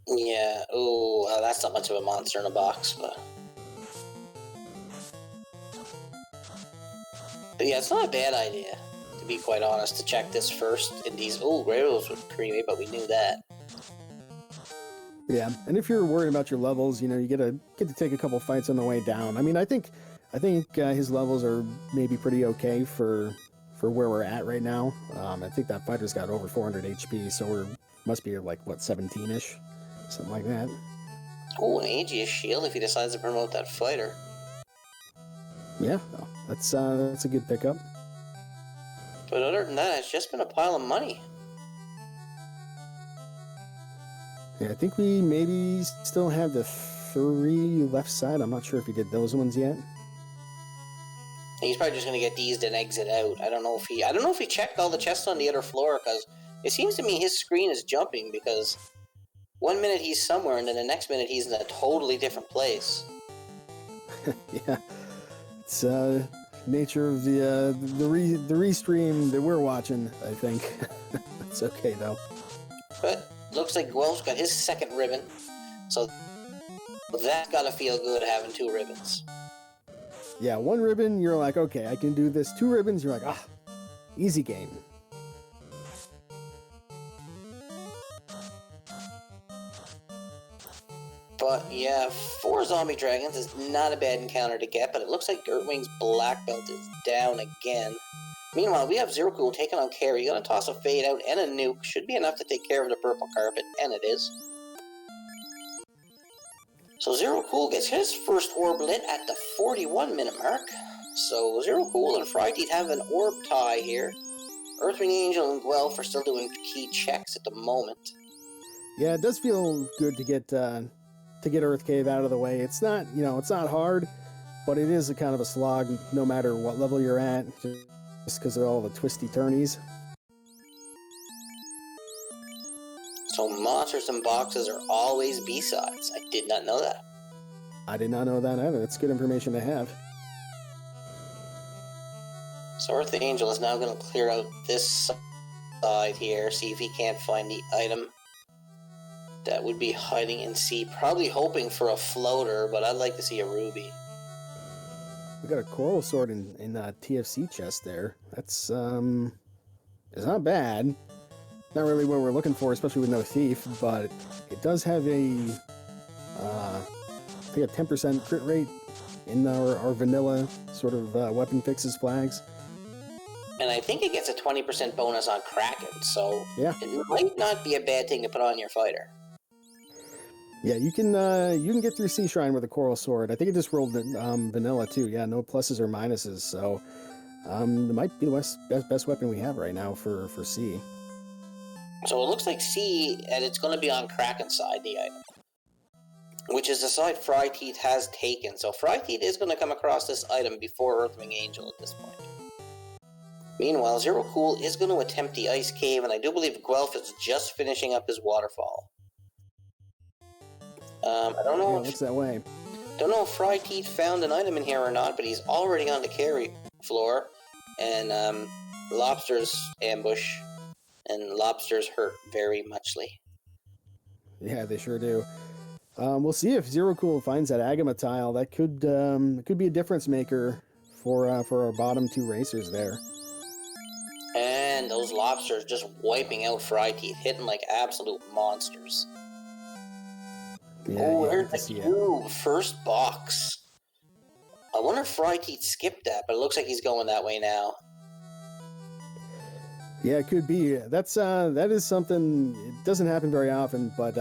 Yeah, ooh, that's not much of a monster in a box, but yeah, it's not a bad idea, to be quite honest, to check this first in these. Ooh, Grails was creamy, but we knew that. Yeah, and if you're worried about your levels, you know, you get to take a couple fights on the way down. I mean, I think his levels are maybe pretty okay for where we're at right now. I think that fighter's got over 400 HP, so must be like, what, 17-ish? Something like that. Ooh, an Aegis shield if he decides to promote that fighter. Yeah, that's a good pickup. But other than that, it's just been a pile of money. Yeah, I think we maybe still have the 3 left side. I'm not sure if he did those ones yet. he's probably just gonna get these and exit out. I don't know if he checked all the chests on the other floor, because it seems to me his screen is jumping, because 1 minute he's somewhere and then the next minute he's in a totally different place. Yeah, it's nature of the restream that we're watching, I think. It's okay though. But looks like Guelph's got his second ribbon, so that's gotta feel good having 2 ribbons. Yeah, 1 ribbon, you're like, okay, I can do this. 2 ribbons, you're like, easy game. But yeah, 4 zombie dragons is not a bad encounter to get, but it looks like Dirtwing's black belt is down again. Meanwhile, we have Zero Cool taking on Carrie. Gonna toss a fade out and a nuke. Should be enough to take care of the purple carpet, and it is. So Zero Cool gets his first orb lit at the 41-minute mark. So Zero Cool and Fryteeth have an orb tie here. Earthwing Angel and Guelph are still doing key checks at the moment. Yeah, it does feel good to get Earth Cave out of the way. It's not, it's not hard, but it is a kind of a slog no matter what level you're at, just because of all the twisty turnies. So monsters and boxes are always B-sides. I did not know that. I did not know that either. That's good information to have. So Earth Angel is now going to clear out this side here, see if he can't find the item that would be hiding in C. Probably hoping for a floater, but I'd like to see a ruby. We got a coral sword in TFC chest there. That's it's not bad. Not really what we're looking for, especially with no thief, but it does have I think a 10% crit rate in our vanilla sort of weapon fixes flags. And I think it gets a 20% bonus on Kraken, so yeah, it might not be a bad thing to put on your fighter. Yeah, you can get through Sea Shrine with a coral sword. I think it just rolled vanilla too. Yeah, no pluses or minuses, so it might be the best weapon we have right now for C. So it looks like C, and it's going to be on Kraken's side, the item, which is the side Fryteeth has taken. So Fryteeth is going to come across this item before Earthwing Angel at this point. Meanwhile, Zero Cool is going to attempt the Ice Cave, and I do believe Guelph is just finishing up his waterfall. I don't know. Yeah, it looks that way. Don't know if Fryteeth found an item in here or not, but he's already on the carry floor, and Lobster's ambush, and Lobster's hurt very muchly. Yeah, they sure do. We'll see if Zero Cool finds that Agama tile. That could be a difference maker for our bottom 2 racers there. And those Lobsters just wiping out Fryteeth, hitting like absolute monsters. Yeah, oh, there's the cube, first box. I wonder if Fryteeth skipped that, but it looks like he's going that way now. Yeah, it could be. That is something. It doesn't happen very often, but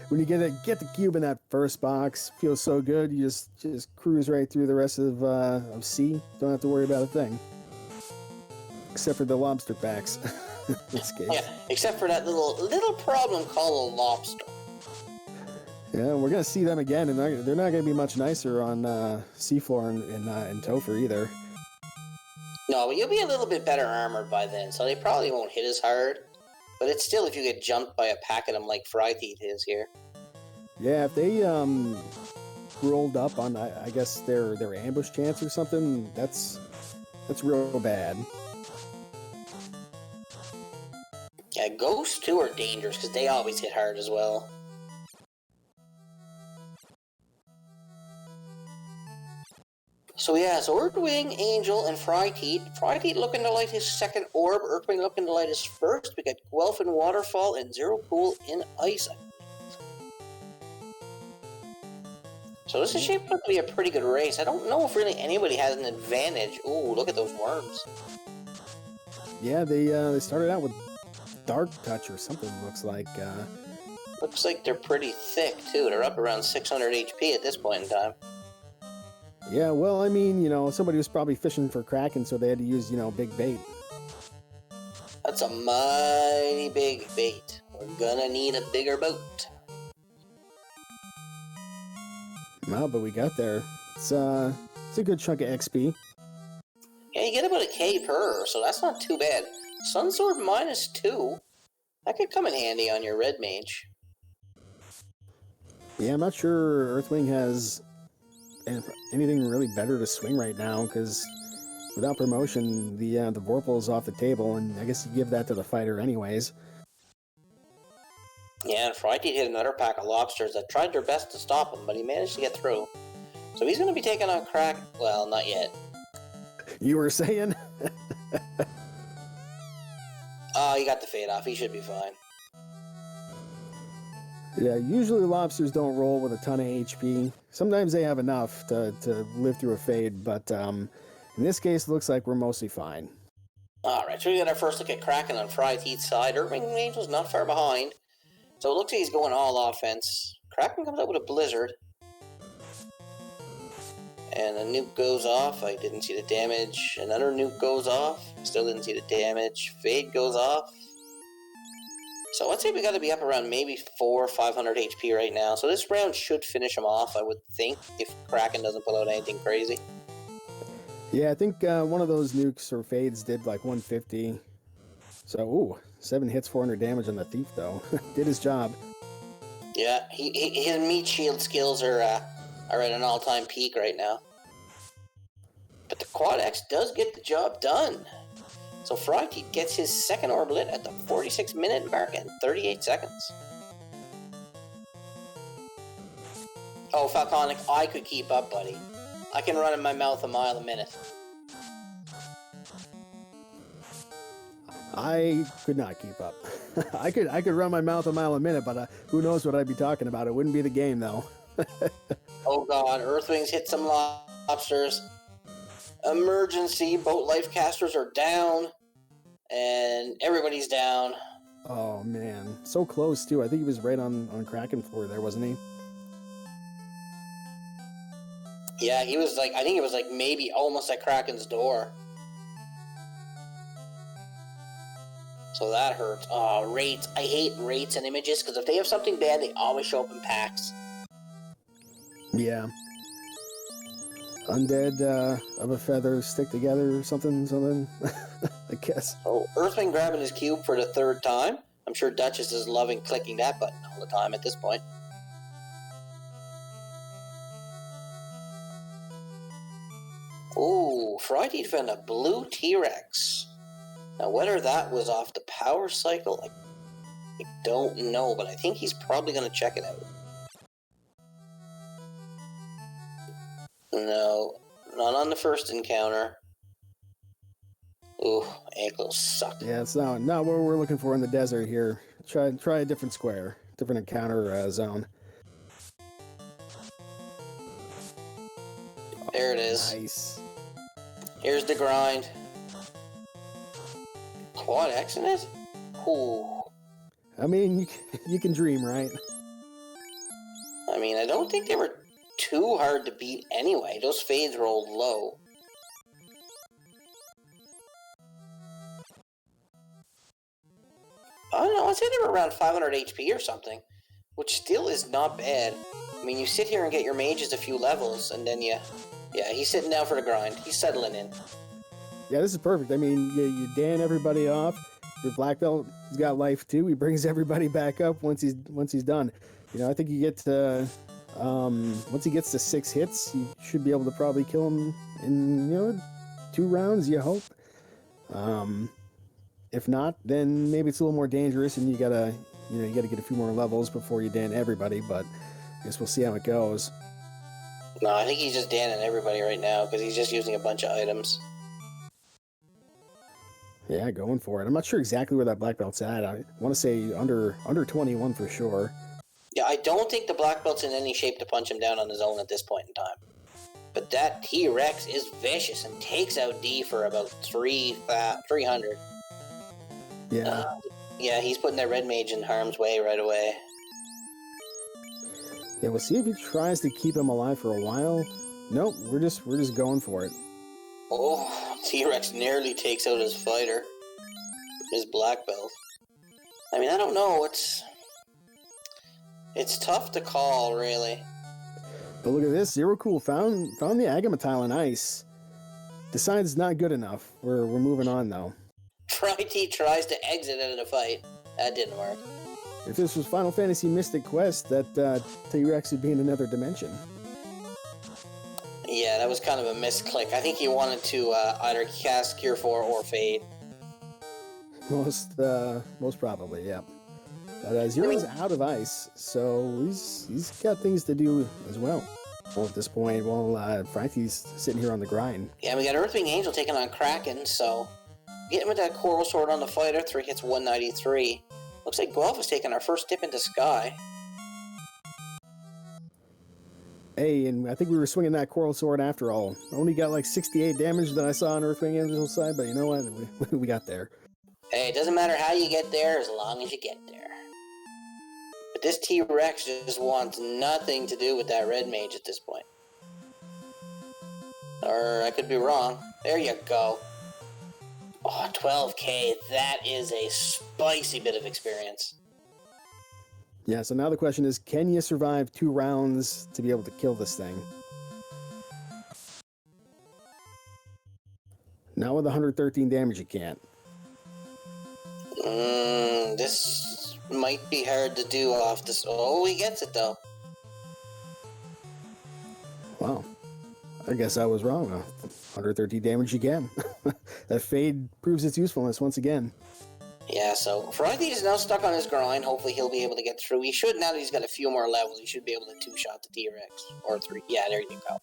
when you get the cube in that first box, feels so good. You just cruise right through the rest of C. Don't have to worry about a thing, except for the lobster packs. In this case. Yeah, except for that little problem called a lobster. Yeah, we're gonna see them again, and they're not gonna be much nicer on seafloor and Topher either. No, but you'll be a little bit better armored by then, so they probably won't hit as hard. But it's still if you get jumped by a pack of them like Fryteeth is here. Yeah, if they rolled up on I guess their ambush chance or something, that's real bad. Yeah, ghosts too are dangerous because they always hit hard as well. So yeah, so Earthwing, Angel, and Fryteeth. Fryteeth looking to light his second orb. Earthwing looking to light his first. We got Guelph in Waterfall and Zero Cool in Ice. So this is shaping up to be a pretty good race. I don't know if really anybody has an advantage. Ooh, look at those worms. Yeah, they started out with Dark Touch or something, looks like. Looks like they're pretty thick, too. They're up around 600 HP at this point in time. Yeah, well, I mean, somebody was probably fishing for Kraken, so they had to use, big bait. That's a mighty big bait. We're gonna need a bigger boat. Well, but we got there. It's It's a good chunk of XP. Yeah, you get about a K per, so that's not too bad. Sun Sword -2. That could come in handy on your red mage. Yeah, I'm not sure Earthwing has anything really better to swing right now, because without promotion, the Vorpal is off the table, and I guess you give that to the fighter anyways. Yeah, and Friday hit another pack of lobsters that tried their best to stop him, but he managed to get through. So he's going to be taking on Crack. Well, not yet. You were saying? Oh, he got the fade off. He should be fine. Yeah, usually lobsters don't roll with a ton of HP. Sometimes they have enough to live through a fade, but in this case, it looks like we're mostly fine. Alright, so we got our first look at Kraken on Fried Heat's side. Irving Angel's not far behind. So it looks like he's going all offense. Kraken comes out with a Blizzard. And a nuke goes off. I didn't see the damage. Another nuke goes off. Still didn't see the damage. Fade goes off. So I'd say we got to be up around maybe 400 or 500 HP right now. So this round should finish him off, I would think, if Kraken doesn't pull out anything crazy. Yeah, I think one of those nukes or fades did like 150. So, ooh, 7 hits, 400 damage on the Thief, though. Did his job. Yeah, his meat shield skills are at an all-time peak right now. But the Quad X does get the job done. So Frighty gets his second orb lit at the 46-minute mark and 38 seconds. Oh, Falconic, I could keep up, buddy. I can run in my mouth a mile a minute. I could not keep up. I could run my mouth a mile a minute, but who knows what I'd be talking about. It wouldn't be the game, though. Oh god, Earthwings hit some lobsters. Emergency, boat life casters are down. And everybody's down. Oh, man. So close, too. I think he was right on Kraken floor there, wasn't he? Yeah, he was like, I think it was like maybe almost at Kraken's door. So that hurts. Oh, rates. I hate rates and images, because if they have something bad, they always show up in packs. Yeah. Undead of a feather stick together or something. I guess. So Earthwing grabbing his cube for the third time. I'm sure Duchess is loving clicking that button all the time at this point. Ooh, Friday found a blue T-Rex. Now whether that was off the power cycle, I don't know, but I think he's probably going to check it out. No, not on the first encounter. Ooh, ankles suck. Yeah, it's not what we're looking for in the desert here. Try a different square, different encounter zone. There it is. Nice. Here's the grind. Quad X in it? Ooh. I mean, you can dream, right? I mean, I don't think they were too hard to beat anyway. Those fades rolled low. I don't know, I'd say they were around 500 HP or something, which still is not bad. I mean, you sit here and get your mages a few levels, and then yeah, he's sitting down for the grind. He's settling in. Yeah, this is perfect. I mean, you Dan everybody off. Your black belt, he's got life too. He brings everybody back up once he's done. You know, I think you get to once he gets to 6 hits, you should be able to probably kill him in 2 rounds. You hope. If not, then maybe it's a little more dangerous, and you gotta get a few more levels before you Dan everybody. But I guess we'll see how it goes. No, I think he's just danning everybody right now because he's just using a bunch of items. Yeah, going for it. I'm not sure exactly where that black belt's at. I want to say under 21 for sure. Yeah, I don't think the black belt's in any shape to punch him down on his own at this point in time. But that T-Rex is vicious and takes out D for about 300. Yeah. Yeah, he's putting that red mage in harm's way right away. Yeah, we'll see if he tries to keep him alive for a while. Nope, we're just going for it. Oh, T-Rex nearly takes out his fighter. His black belt. I mean, I don't know. It's tough to call, really. But look at this. Zero Cool found the Agamatile in ice. Decides not good enough. We're moving on, though. Frighty tries to exit out of the fight. That didn't work. If this was Final Fantasy Mystic Quest, that T-Rex would be in another dimension. Yeah, that was kind of a misclick. I think he wanted to either cast Cure 4 or Fade. Most probably, yeah. But Zero's out of ice, so he's got things to do as well. Well, at this point, Frankie's sitting here on the grind. Yeah, we got Earthwing Angel taking on Kraken, so getting with that Coral Sword on the fighter, 3 hits 193. Looks like Guelph is taking our first dip into Sky. Hey, and I think we were swinging that Coral Sword after all. Only got like 68 damage that I saw on Earthwing Angel's side, but you know what? We got there. Hey, it doesn't matter how you get there as long as you get there. But this T-Rex just wants nothing to do with that red mage at this point. Or I could be wrong. There you go. Oh, 12k. That is a spicy bit of experience. Yeah, so now the question is, can you survive 2 rounds to be able to kill this thing? Now with 113 damage, you can't. This might be hard to do off this. Oh, he gets it though. Wow. I guess I was wrong. 113 damage you can. That Fade proves its usefulness once again. Yeah, so Friday is now stuck on his grind. Hopefully he'll be able to get through. He should, now that he's got a few more levels, he should be able to 2-shot the T-Rex. Or 3. Yeah, there you go.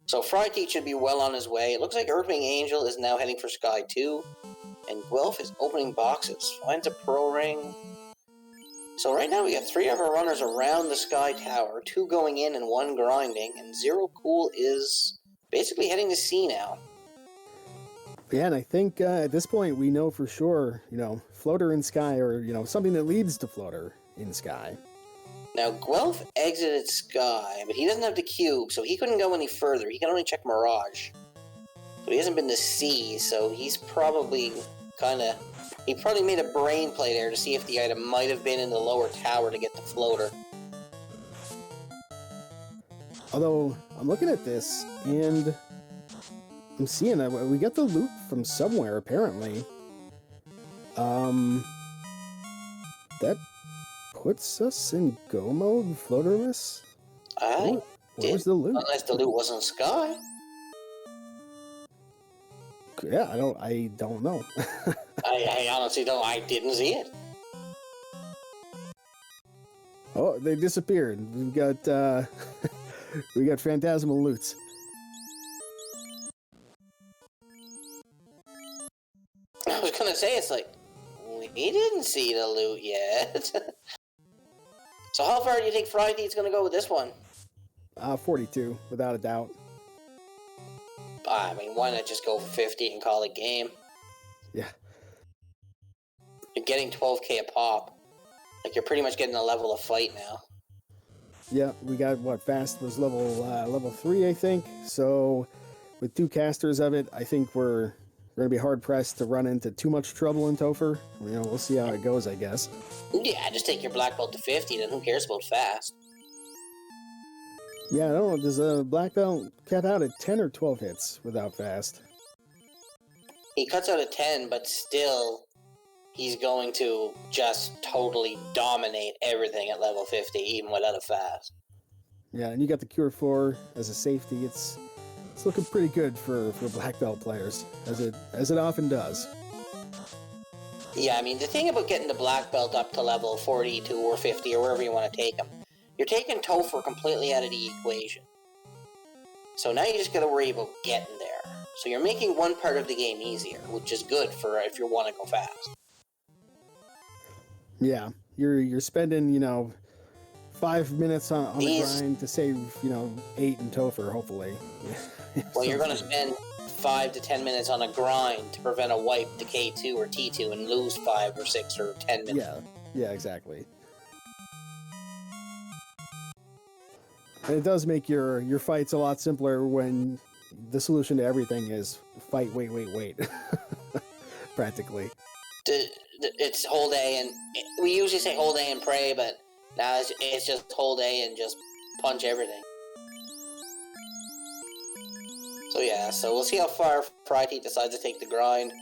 So Friday should be well on his way. It looks like Earthwing Angel is now heading for Sky 2. And Guelph is opening boxes. Finds a Pro Ring. So right now we got 3 of our runners around the Sky Tower. 2 going in and 1 grinding. And Zero Cool is basically heading to C now. Yeah, and I think at this point we know for sure, Floater in Sky, or, something that leads to Floater in Sky. Now, Guelph exited Sky, but he doesn't have the cube, so he couldn't go any further. He can only check Mirage. So he hasn't been to C, so he's probably he probably made a brain play there to see if the item might have been in the lower tower to get the Floater. Although, I'm looking at this, and I'm seeing that we got the loot from somewhere, apparently. That puts us in go mode, floaterless? Where's the loot? Unless the loot wasn't Sky. Yeah, I don't know. I honestly don't. I didn't see it. Oh, they disappeared. We've got, we got phantasmal loots. I was gonna say, it's like, we didn't see the loot yet. So how far do you think Friday's gonna go with this one? 42, without a doubt. I mean, why not just go for 50 and call it game? Yeah. You're getting 12k a pop. Like, you're pretty much getting a level of fight now. Yeah, we got, Fast was level 3, I think. So, with 2 casters of it, I think we're going to be hard-pressed to run into too much trouble in Topher. We'll see how it goes, I guess. Yeah, just take your black belt to 50, then who cares about Fast? Yeah, I don't know. Does a black belt cut out at 10 or 12 hits without Fast? He cuts out at 10, but still, he's going to just totally dominate everything at level 50, even without a Fast. Yeah, and you got the Cure 4 as a safety. It's looking pretty good for black belt players, as it often does. Yeah, I mean, the thing about getting the black belt up to level 42 or 50 or wherever you want to take him, you're taking Topher completely out of the equation. So now you just got to worry about getting there. So you're making one part of the game easier, which is good for if you want to go fast. Yeah, you're spending 5 minutes on the grind to save 8 in Topher, hopefully. Well, you're going to spend 5 to 10 minutes on a grind to prevent a wipe to K2 or T2 and lose 5 or 6 or 10 minutes. Yeah, exactly. And it does make your fights a lot simpler when the solution to everything is fight, wait. Practically. It's hold A, and we usually say hold A and pray, but now it's just hold A and just punch everything. So yeah, so we'll see how far Friday decides to take the grind.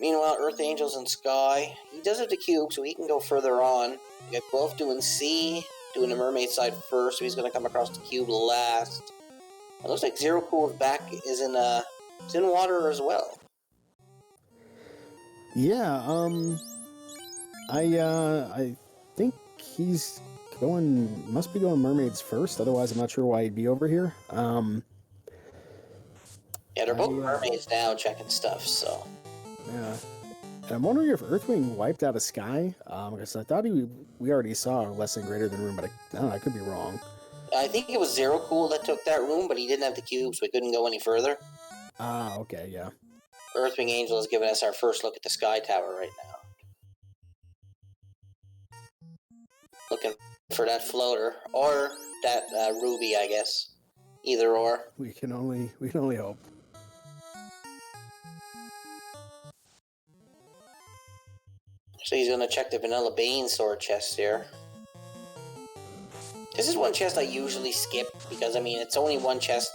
Meanwhile, Earth Angels and Sky, he does have the cube, so he can go further on. We got Guelph doing C, doing the mermaid side first, so he's going to come across the cube last. It looks like Zero Cool's back is in water as well. Yeah, I think he's must be going mermaids first, otherwise I'm not sure why he'd be over here. Yeah, they're both mermaids now checking stuff, so. Yeah. And I'm wondering if Earthwing wiped out a Sky, because I thought we already saw less than greater than room, but I don't know, I could be wrong. I think it was Zero Cool that took that room, but he didn't have the cube, so he couldn't go any further. Ah, okay, yeah. Earthwing Angel is giving us our first look at the Sky Tower right now. Looking for that floater, or that ruby, I guess. Either or. We can only hope. So he's gonna check the Vanilla Bane sword chest here. This is one chest I usually skip because, I mean, it's only one chest,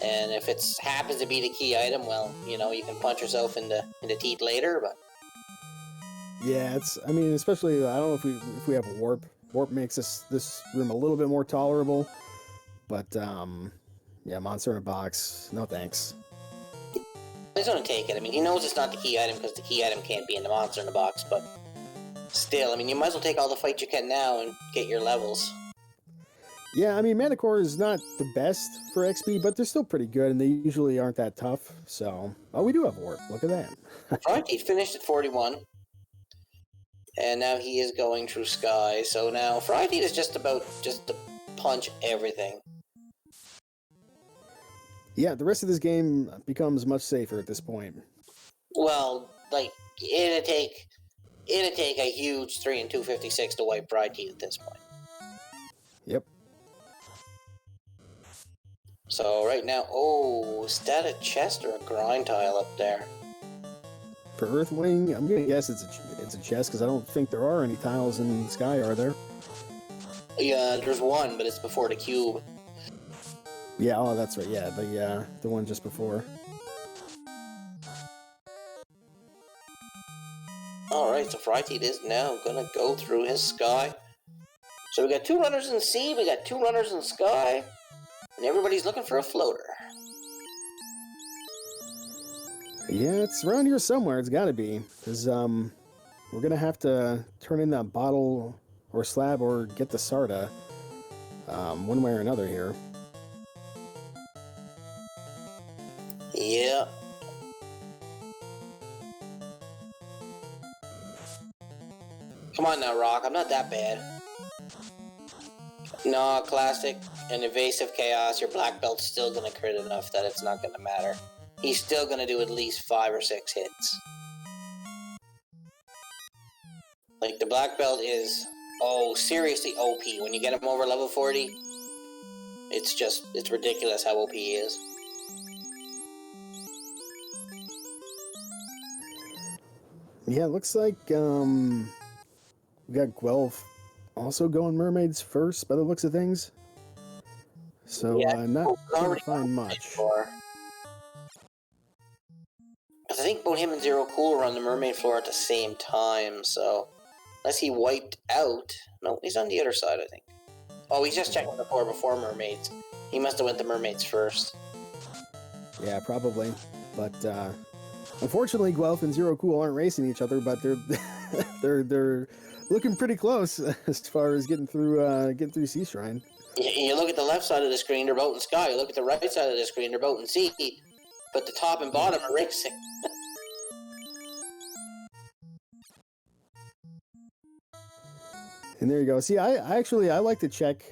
and if it happens to be the key item, well, you know, you can punch yourself in the teeth later, but... Yeah, I mean, especially, I don't know if we have a warp. Warp makes this room a little bit more tolerable, but, yeah, monster in a box, no thanks. He's gonna take it. I mean, he knows it's not the key item because the key item can't be in the monster in the box, but still, I mean, you might as well take all the fight you can now and get your levels. Yeah, I mean, Mana Core is not the best for XP, but they're still pretty good, and they usually aren't that tough, so... Oh, we do have Warp. Look at that. Right, he finished at 41. And now he is going through Sky, so now Friday is just to punch everything. Yeah, the rest of this game becomes much safer at this point. Well, like, it'd take a huge 3 and 256 to wipe Pride Teeth at this point. Yep. So right now, oh, is that a chest or a grind tile up there? For Earthwing, I'm gonna guess it's a chest because I don't think there are any tiles in the Sky, are there? Yeah, there's one, but it's before the cube. Yeah, oh, that's right. Yeah, the one just before. Alright, so Frighty is now gonna go through his Sky. So we got 2 runners in sea, we got 2 runners in Sky, and everybody's looking for a floater. Yeah, it's around here somewhere. It's gotta be. Because, we're gonna have to turn in that bottle or slab or get the Sarda, one way or another here. Yeah. Come on now, Rock. I'm not that bad. No, Classic and Evasive Chaos, your black belt's still gonna crit enough that it's not gonna matter. He's still gonna do at least 5 or 6 hits. Like, the black belt is, oh, seriously OP. When you get him over level 40, it's ridiculous how OP he is. Yeah, it looks like, we got Guelph also going mermaids first by the looks of things. So, yeah, not gonna find much. I think both him and Zero Cool were on the mermaid floor at the same time, so... Unless he wiped out... No, he's on the other side, I think. Oh, he's just checking the floor before mermaids. He must have went to mermaids first. Yeah, probably. But, unfortunately, Guelph and Zero Cool aren't racing each other, but they're looking pretty close as far as getting through Sea Shrine. You look at the left side of the screen, they're both in Sky. You look at the right side of the screen, they're both in Sea. But the top and bottom are racing. And there you go. See, I like to check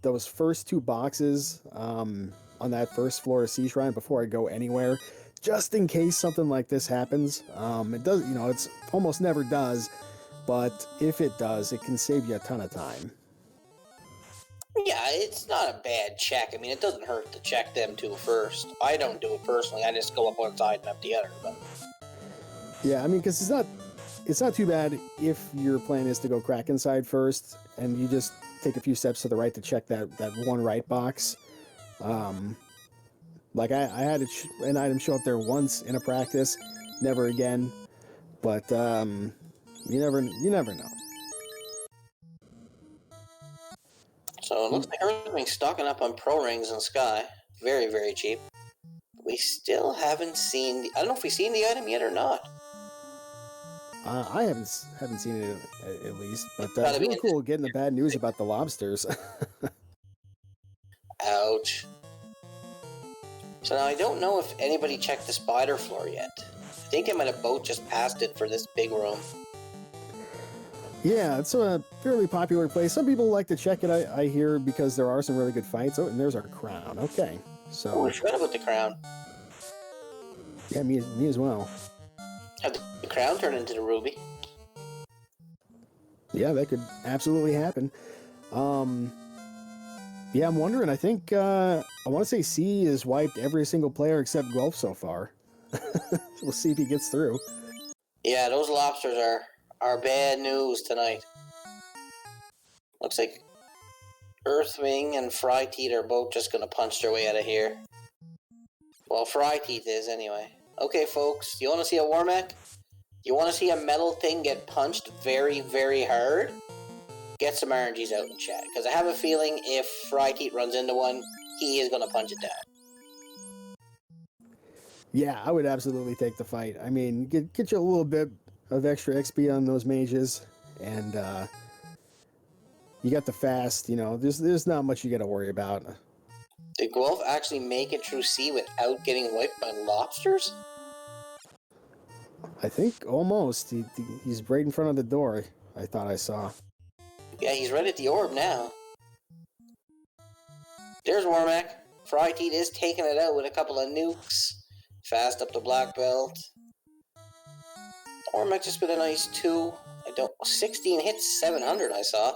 those first 2 boxes on that first floor of Sea Shrine before I go anywhere, just in case something like this happens. It does, you know, it's almost never does, but if it does, it can save you a ton of time. Yeah, it's not a bad check. I mean, it doesn't hurt to check them 2 first. I don't do it personally. I just go up one side and up the other. But yeah, I mean, because it's not too bad if your plan is to go crack inside first, and you just take a few steps to the right to check that one right box. Like I had an item show up there once in a practice, never again. But you never know. So it looks like everything's stocking up on pro rings and Sky. Very, very cheap. We still haven't seen the... I don't know if we've seen the item yet or not. I haven't seen it at least, but Gotta it's be really in cool getting the bad news about the lobsters. Ouch. So now I don't know if anybody checked the spider floor yet. I think they might have both just passed it for this big room. Yeah, it's a fairly popular place. Some people like to check it, I hear, because there are some really good fights. Oh, and there's our crown. Okay, so... Oh, I forgot about the crown. Yeah, me as well. Have the crown turned into the ruby? Yeah, that could absolutely happen. Yeah, I'm wondering. I think I want to say C has wiped every single player except Guelph so far. We'll see if he gets through. Yeah, those lobsters are bad news tonight. Looks like Earthwing and Fry Teeth are both just gonna punch their way out of here. Well, Fry Teeth is anyway. Okay, folks, you want to see a Warmac? You want to see a metal thing get punched very, very hard? Get some RNGs out in chat, because I have a feeling if Fry Teeth runs into one, he is gonna punch it down. Yeah, I would absolutely take the fight. I mean, get you a little bit of extra XP on those mages, and you got the fast. You know, there's not much you got to worry about. Did Guelph actually make it through C without getting wiped by lobsters? I think almost. He's right in front of the door. I thought I saw. Yeah, he's right at the orb now. There's Warmac. Fry Teeth is taking it out with a couple of nukes. Fast up the black belt. Warmac just with a nice 2. 16 hits, 700 I saw.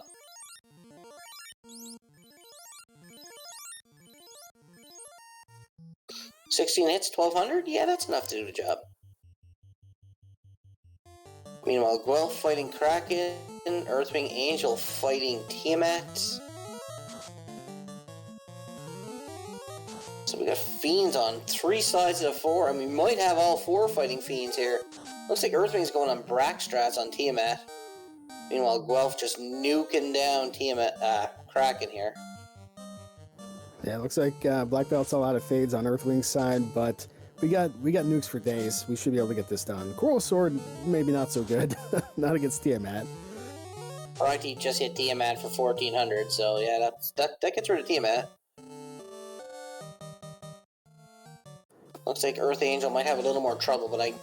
$16 hits, 1200? Yeah, that's enough to do the job. Meanwhile, Guelph fighting Kraken, Earthwing Angel fighting Tiamat. So we got Fiends on 3 sides of the 4, and we might have all 4 fighting Fiends here. Looks like Earthwing's going on Brackstrats on Tiamat. Meanwhile, Guelph just nuking down Kraken here. Yeah, it looks like Black Belt's all out of fades on Earthwing's side, but we got nukes for days. We should be able to get this done. Coral Sword, maybe not so good. Not against Tiamat. Alright, just hit Tiamat for 1400, so yeah, that gets rid of Tiamat. Looks like Earth Angel might have a little more trouble, but I...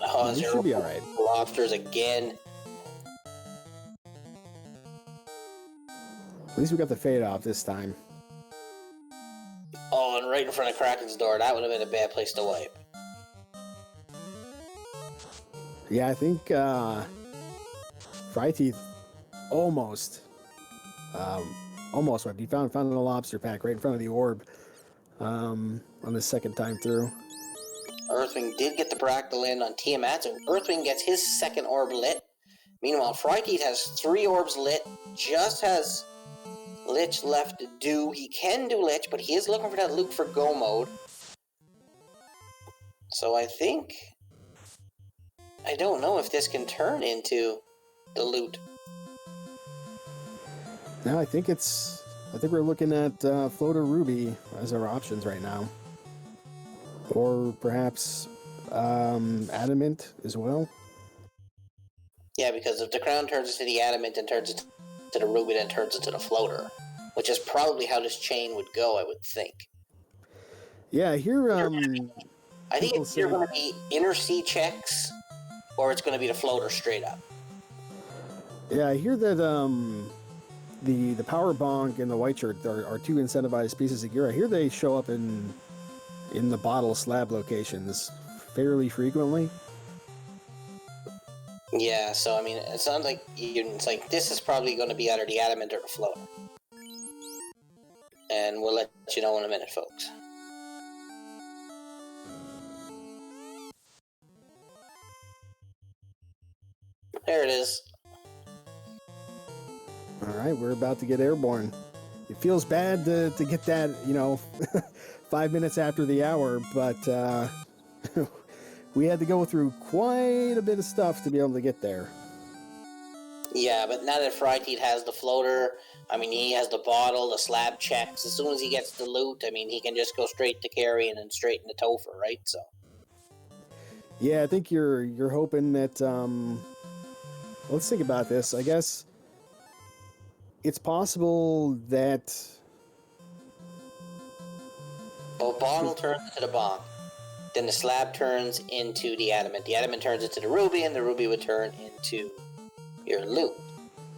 Oh, You should be alright. Lobsters again. At least we got the fade off this time. Oh, and right in front of Kraken's door. That would have been a bad place to wipe. Yeah, I think Fry Teeth almost wiped. He found a lobster pack right in front of the orb on the second time through. Earthwing did get the Bractal in on Tiamat, so Earthwing gets his second orb lit. Meanwhile, Fry Teeth has 3 orbs lit, just has Lich left to do. He can do Lich, but he is looking for that Luke for Go mode. So I think... I don't know if this can turn into the loot. No, I think we're looking at Floater Ruby as our options right now. Or perhaps Adamant as well. Yeah, because if the crown turns into the Adamant and turns into the Ruby, then turns into the Floater. Which is probably how this chain would go, I would think. Yeah, I hear I think it's either going to be inner sea checks, or it's going to be the Floater straight up. Yeah, I hear that the Power Bonk and the White Shirt are 2 incentivized pieces of gear. I hear they show up in the bottle slab locations fairly frequently. Yeah, so I mean, it sounds like it's like this is probably going to be either the Adamant or the Floater. And we'll let you know in a minute, folks. There it is. All right, we're about to get airborne. It feels bad to get that, 5 minutes after the hour, but we had to go through quite a bit of stuff to be able to get there. Yeah, but now that Frightheat has the floater, I mean, he has the bottle, the slab checks. As soon as he gets the loot, I mean, he can just go straight to carry and then straight into Topher, right? So. Yeah, I think you're hoping that. Let's think about this. I guess it's possible that. Well, bottle turns into the bomb. Then the slab turns into the adamant. The adamant turns into the ruby, and the ruby would turn into your loot.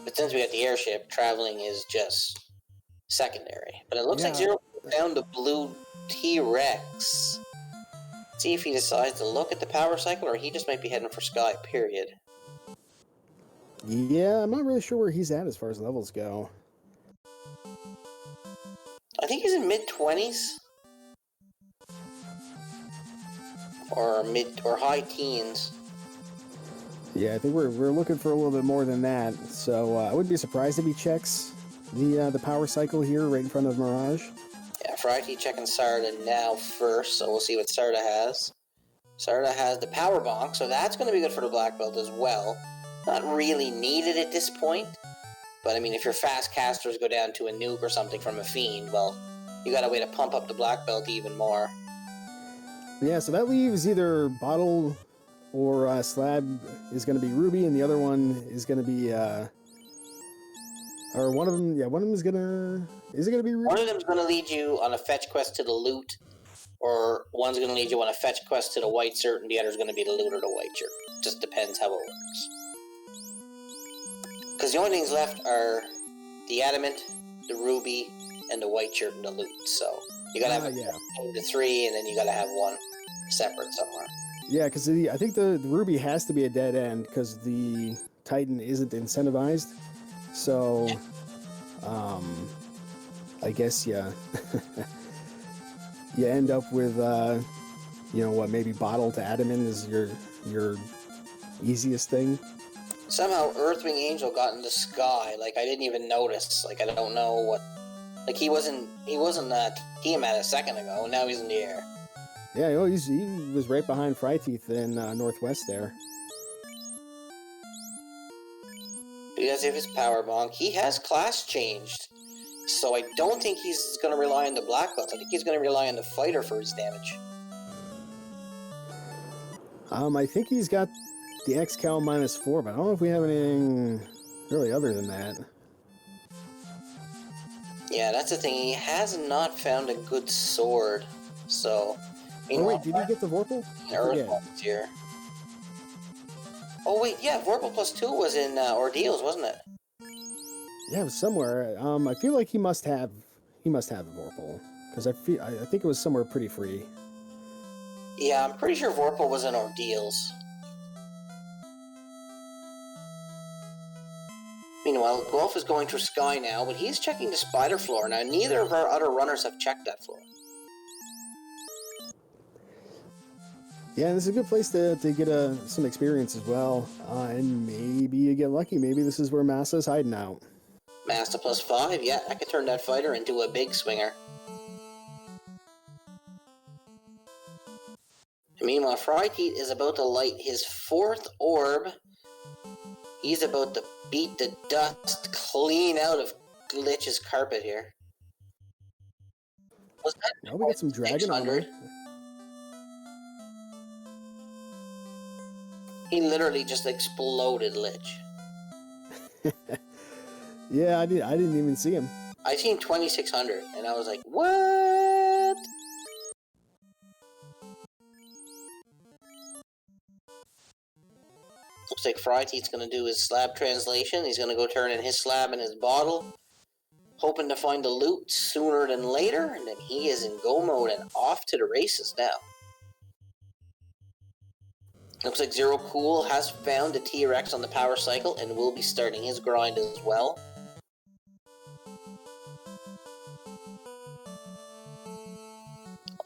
But since we got the airship, traveling is just secondary. But it looks like Zero found the blue T-Rex. See if he decides to look at the power cycle, or he just might be heading for Sky, period. Yeah, I'm not really sure where he's at as far as levels go. I think he's in mid-20s. Or high teens. Yeah, I think we're looking for a little bit more than that. So I wouldn't be surprised if he checks the power cycle here right in front of Mirage. Yeah, Frightheat checking Sarda now first, so we'll see what Sarda has. Sarda has the power bonk, so that's going to be good for the black belt as well. Not really needed at this point, but I mean, if your fast casters go down to a nuke or something from a fiend, well, you got a way to pump up the black belt even more. Yeah, so that leaves either bottle or slab is going to be ruby, and the other one is going to be or one of them. Yeah, one of them is it going to be ruby? One of them is going to lead you on a fetch quest to the loot, or one's going to lead you on a fetch quest to the white shirt, and the other's going to be the loot or the white shirt. Just depends how it works. Because the only things left are the adamant, the ruby, and the white shirt and the loot. So you got to have the three, and then you got to have one separate somewhere. Yeah, because I think the ruby has to be a dead end because the Titan isn't incentivized. So, I guess you end up with maybe bottle to adamant is your easiest thing. Somehow Earthwing Angel got in the sky. Like, I didn't even notice. Like, I don't know what. Like, he wasn't Tiamat a second ago. Now he's in the air. Yeah, he was right behind Frightheat in Northwest there. He does have his power bonk. He has class changed. So I don't think he's going to rely on the black belt. I think he's going to rely on the fighter for his damage. I think he's got the XCal -4, but I don't know if we have anything really other than that. Yeah, that's the thing. He has not found a good sword. So. Oh wait, did he get the Vorpal? Earthbomb's here. Oh wait, yeah, Vorpal +2 was in Ordeals, wasn't it? Yeah, it was somewhere. I feel like he must have the Vorpal because I think it was somewhere pretty free. Yeah, I'm pretty sure Vorpal was in Ordeals. Meanwhile, Golf is going through Sky now, but he's checking the spider floor. Now, neither of our other runners have checked that floor. Yeah, this is a good place to get some experience as well. And maybe you get lucky. Maybe this is where Massa's hiding out. Massa +5, yeah, I could turn that fighter into a big swinger. Meanwhile, Frightheat is about to light his 4th orb. He's about to beat the dust clean out of Glitch's carpet here. Was that now we got some dragon armor. He literally just exploded Lich. Yeah, I didn't even see him. I seen 2600, and I was like, what? Looks like Frightheat's going to do his slab translation. He's going to go turn in his slab in his bottle, hoping to find the loot sooner than later, and then he is in go mode and off to the races now. Looks like Zero Cool has found the T-Rex on the power cycle and will be starting his grind as well.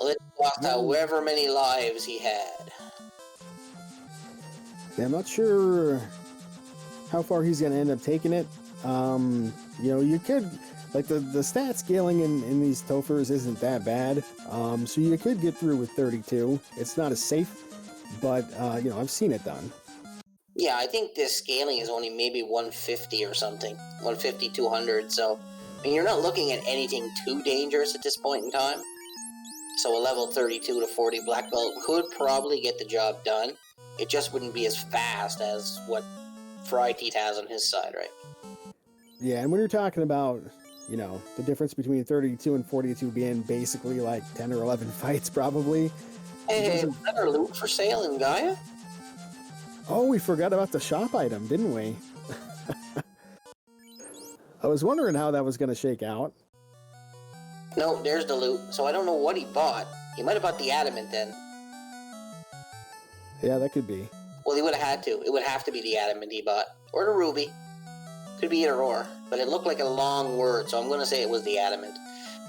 Let's lost however many lives he had. Yeah, I'm not sure how far he's going to end up taking it. You know, you could, like, the stat scaling in these Tophers isn't that bad. So you could get through with 32. It's not as safe, but, you know, I've seen it done. Yeah, I think this scaling is only maybe 150 or something. 150, 200, so... I mean, you're not looking at anything too dangerous at this point in time. So a level 32 to 40 black belt could probably get the job done. It just wouldn't be as fast as what Fryteeth has on his side, right? Yeah, and when you're talking about, you know, the difference between 32 and 42 being basically like 10 or 11 fights, probably. Hey, was that our loot for sale in Gaia? Oh, we forgot about the shop item, didn't we? I was wondering how that was going to shake out. No, there's the loot. So I don't know what he bought. He might have bought the adamant then. Yeah, that could be. Well, he would have had to. It would have to be the adamant he bought. Or the ruby. Could be either or. But it looked like a long word, so I'm going to say it was the adamant.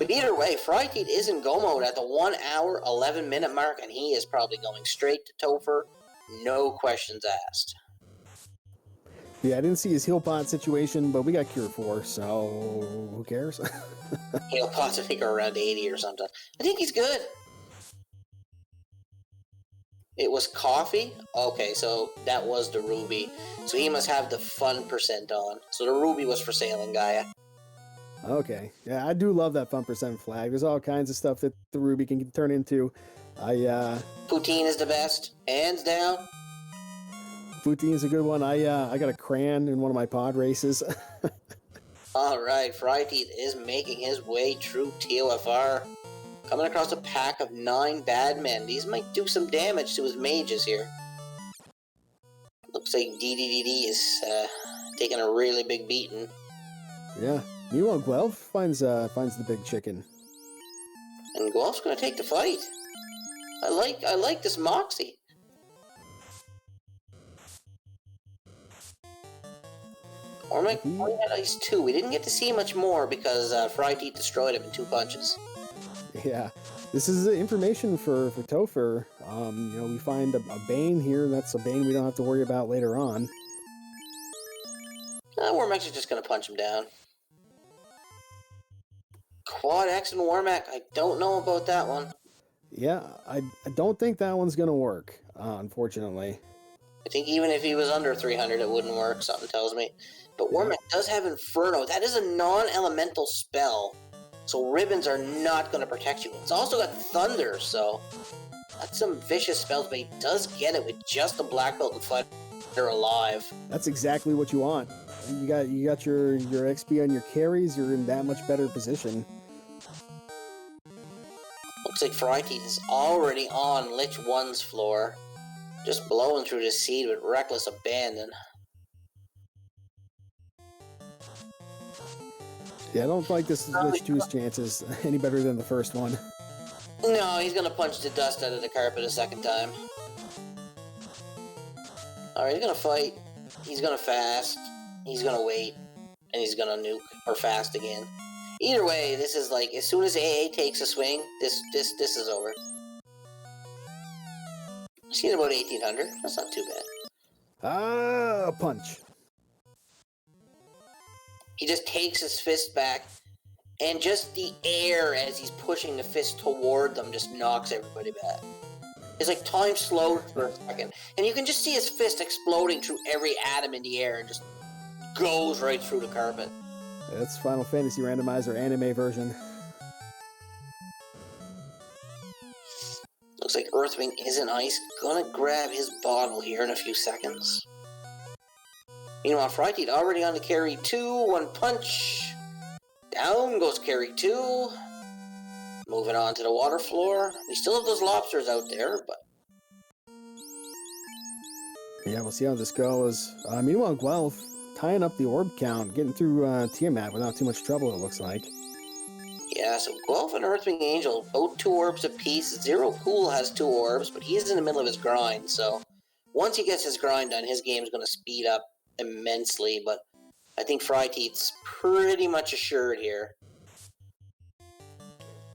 But either way, Fryteeth is in go mode at the 1 hour, 11 minute mark, and he is probably going straight to Topher. No questions asked. Yeah, I didn't see his heal pot situation, but we got Cure 4, so who cares? Heal pots, I think, are around 80 or something. I think he's good. It was coffee? Okay, so that was the ruby. So he must have the fun percent on. So the ruby was for sale in Gaia. Okay. Yeah, I do love that fun percent flag. There's all kinds of stuff that the ruby can turn into. Poutine is the best. Hands down. Poutine is a good one. I got a crayon in one of my pod races. Alright, Fryteeth is making his way through TOFR. Coming across a pack of 9 bad men. These might do some damage to his mages here. Looks like DDDD is taking a really big beating. Yeah. Meanwhile, Guelph finds the big chicken. And Guelph's gonna take the fight. I like this Moxie. Ormic had Ice 2. We didn't get to see much more because Fryteeth destroyed him in 2 punches. Yeah. This is information for Topher. You know, we find a Bane here. That's a Bane we don't have to worry about later on. Warmack's just gonna punch him down. Quad X and Warmack, I don't know about that one. Yeah, I don't think that one's gonna work, unfortunately. I think even if he was under 300, it wouldn't work, something tells me. But Warmack does have Inferno. That is a non-elemental spell. So ribbons are not going to protect you. It's also got Thunder, so that's some vicious spells, but he does get it with just the black belt and fighter alive. That's exactly what you want. You got your XP on your carries, you're in that much better position. Looks like Fryteeth is already on Lich 1's floor. Just blowing through the seed with reckless abandon. Yeah, I don't like this Lich 2's chances any better than the first one. No, he's gonna punch the dust out of the carpet a second time. Alright, he's gonna fight. He's gonna fast. He's gonna wait. And he's gonna nuke. Or fast again. Either way, this is like, as soon as AA takes a swing, this is over. I've seen about 1800. That's not too bad. Punch. He just takes his fist back, and just the air as he's pushing the fist toward them just knocks everybody back. It's like time slowed for a second, and you can just see his fist exploding through every atom in the air and just goes right through the carpet. That's Final Fantasy Randomizer anime version. Looks like Earthwing isn't ice. Gonna grab his bottle here in a few seconds. Meanwhile, Fryteeth already on the carry 2. 1 punch. Down goes carry 2. Moving on to the water floor. We still have those lobsters out there, but... Yeah, we'll see how this goes. Meanwhile, Guelph tying up the orb count, getting through Tiamat without too much trouble, it looks like. Yeah, so Guelph and Earthwing Angel, both 2 orbs apiece. Zero Cool has 2 orbs, but he's in the middle of his grind, so... Once he gets his grind done, his game's going to speed up immensely, but I think Fryteeth's pretty much assured here.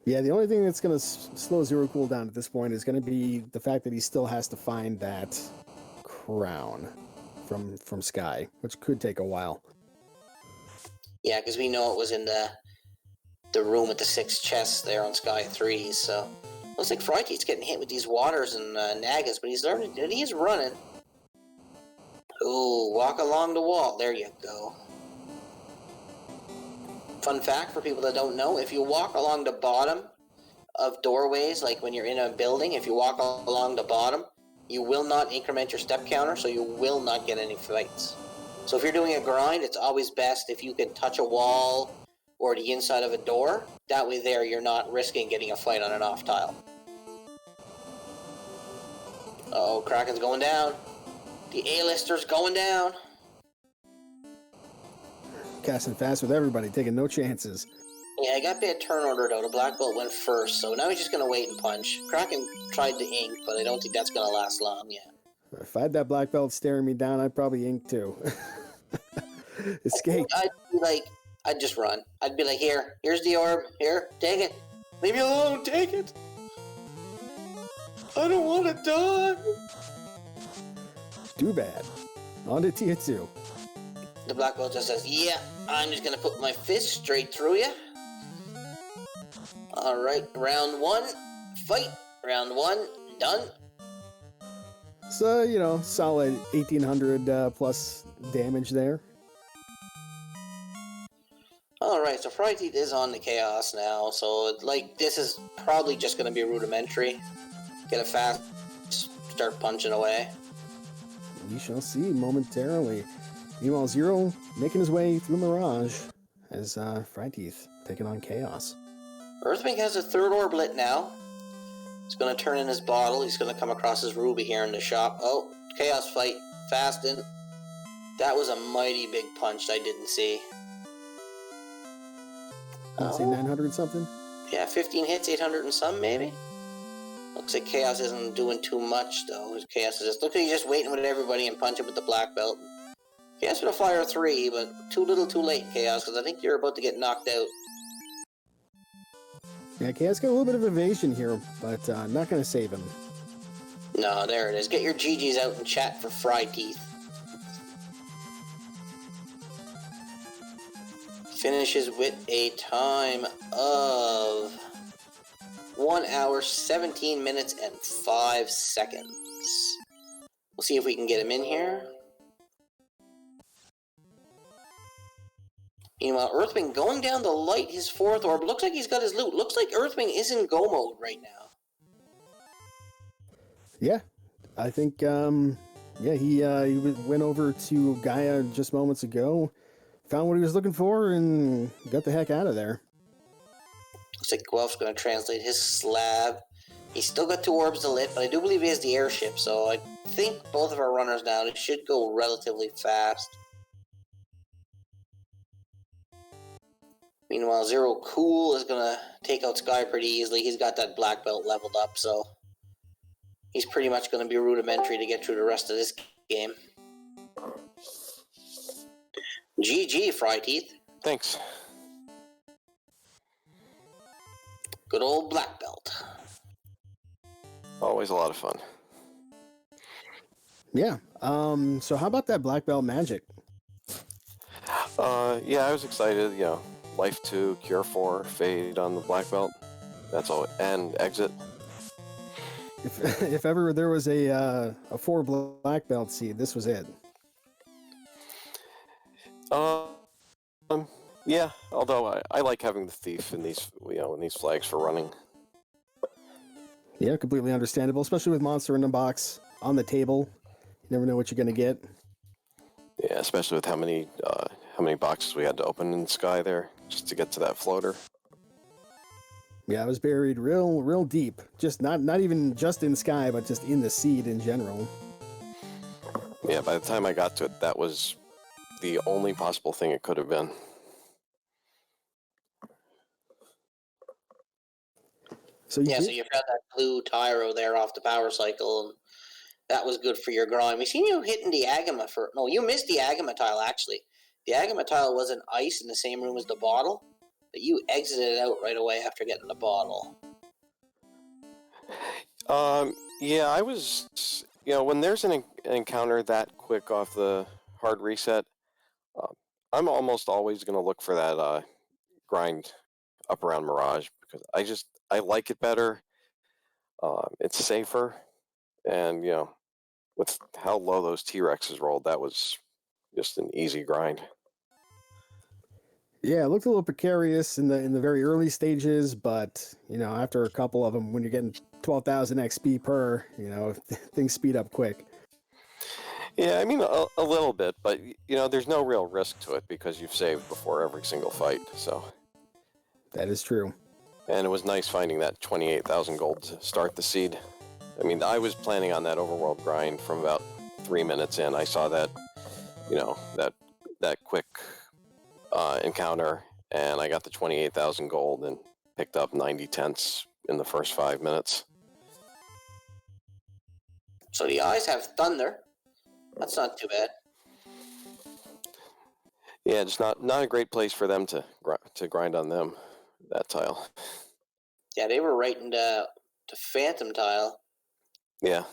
Yeah, the only thing that's going to slow Zero Cool down at this point is going to be the fact that he still has to find that crown from Sky, which could take a while. Yeah, because we know it was in the room with the 6 chests there on Sky 3, so... Looks like Froggy's getting hit with these waters and Nagas, but he's learning, and he's running. Ooh, walk along the wall. There you go. Fun fact for people that don't know, if you walk along the bottom of doorways, like when you're in a building, if you walk along the bottom, you will not increment your step counter, so you will not get any fights. So if you're doing a grind, it's always best if you can touch a wall or the inside of a door. That way there, you're not risking getting a fight on an off tile. Uh-oh, Kraken's going down. The A-lister's going down. Casting fast with everybody, taking no chances. Yeah, I got bad turn order though. The black belt went first, so now he's just gonna wait and punch. Kraken tried to ink, but I don't think that's gonna last long yet. If I had that black belt staring me down, I'd probably ink too. Escape. I'd just run. I'd be like, here's the orb. Here, take it. Leave me alone, take it. I don't want to die. Too bad. On to tier 2. The black belt just says, yeah, I'm just gonna put my fist straight through you. Alright, round 1, fight. Round 1, done. So, you know, solid 1800 plus damage there. Alright, so Friday is on the Chaos now, so like this is probably just gonna be rudimentary. Get a fast, start punching away. We shall see momentarily. Meanwhile, Zero making his way through Mirage as Frighteeth taking on Chaos. Earthwing has a 3rd orb lit now. He's going to turn in his bottle. He's going to come across his ruby here in the shop. Oh, Chaos fight. Fast in. That was a mighty big punch I didn't see. I'd say 900 something? Yeah, 15 hits, 800 and some maybe? Looks like Chaos isn't doing too much though. Chaos is just, look like he's just waiting with everybody and punching with the black belt. Chaos with a fire 3, but too little too late, Chaos, because I think you're about to get knocked out. Yeah, Chaos got a little bit of evasion here, but not going to save him. No, there it is. Get your GGs out and chat for Fry Teeth. Finishes with a time of 1 hour, 17 minutes, and 5 seconds. We'll see if we can get him in here. Meanwhile, Earthwing going down the light, his 4th orb. Looks like he's got his loot. Looks like Earthwing is in go mode right now. Yeah, I think, he went over to Gaia just moments ago, found what he was looking for, and got the heck out of there. Looks like Guelph's going to translate his slab. He's still got 2 orbs to lit, but I do believe he has the airship, so I think both of our runners now, it should go relatively fast. Meanwhile, Zero Cool is going to take out Sky pretty easily. He's got that black belt leveled up, so he's pretty much going to be rudimentary to get through the rest of this game. GG, Fry Teeth. Thanks. Good old black belt. Always a lot of fun. Yeah, so how about that black belt magic? Yeah, I was excited, you know, Life 2, Cure 4, Fade on the black belt. That's all, and Exit. If ever there was a 4 black belt seed, this was it. Yeah, although I like having the Thief in these, in these flags for running. Yeah, completely understandable, especially with Monster in the Box on the table. You never know what you're going to get. Yeah, especially with how many boxes we had to open in the sky there just to get to that floater. Yeah, I was buried real deep. Just not even just in sky, but just in the seed in general. Yeah, by the time I got to it, that was the only possible thing it could have been. So you got that blue Tyro there off the power cycle, and that was good for your grind. We seen you hitting the Agama for... No, you missed the Agama tile, actually. The Agama tile was an ice in the same room as the bottle, but you exited it out right away after getting the bottle. Yeah, I was... when there's an encounter that quick off the hard reset, I'm almost always going to look for that grind up around Mirage because I like it better. It's safer, and with how low those T-Rexes rolled, that was just an easy grind. Yeah, it looked a little precarious in the very early stages, but after a couple of them, when you're getting 12,000 XP per, things speed up quick. Yeah, I mean a little bit, but there's no real risk to it because you've saved before every single fight. So That is true. and it was nice finding that 28,000 gold to start the seed. I mean, I was planning on that overworld grind from about 3 minutes in. I saw that, that quick encounter, and I got the 28,000 gold and picked up 90 tenths in the first 5 minutes. So the eyes have thunder. That's not too bad. Yeah, it's not a great place for them to grind on them, that tile. Yeah, they were right into Phantom tile. Yeah.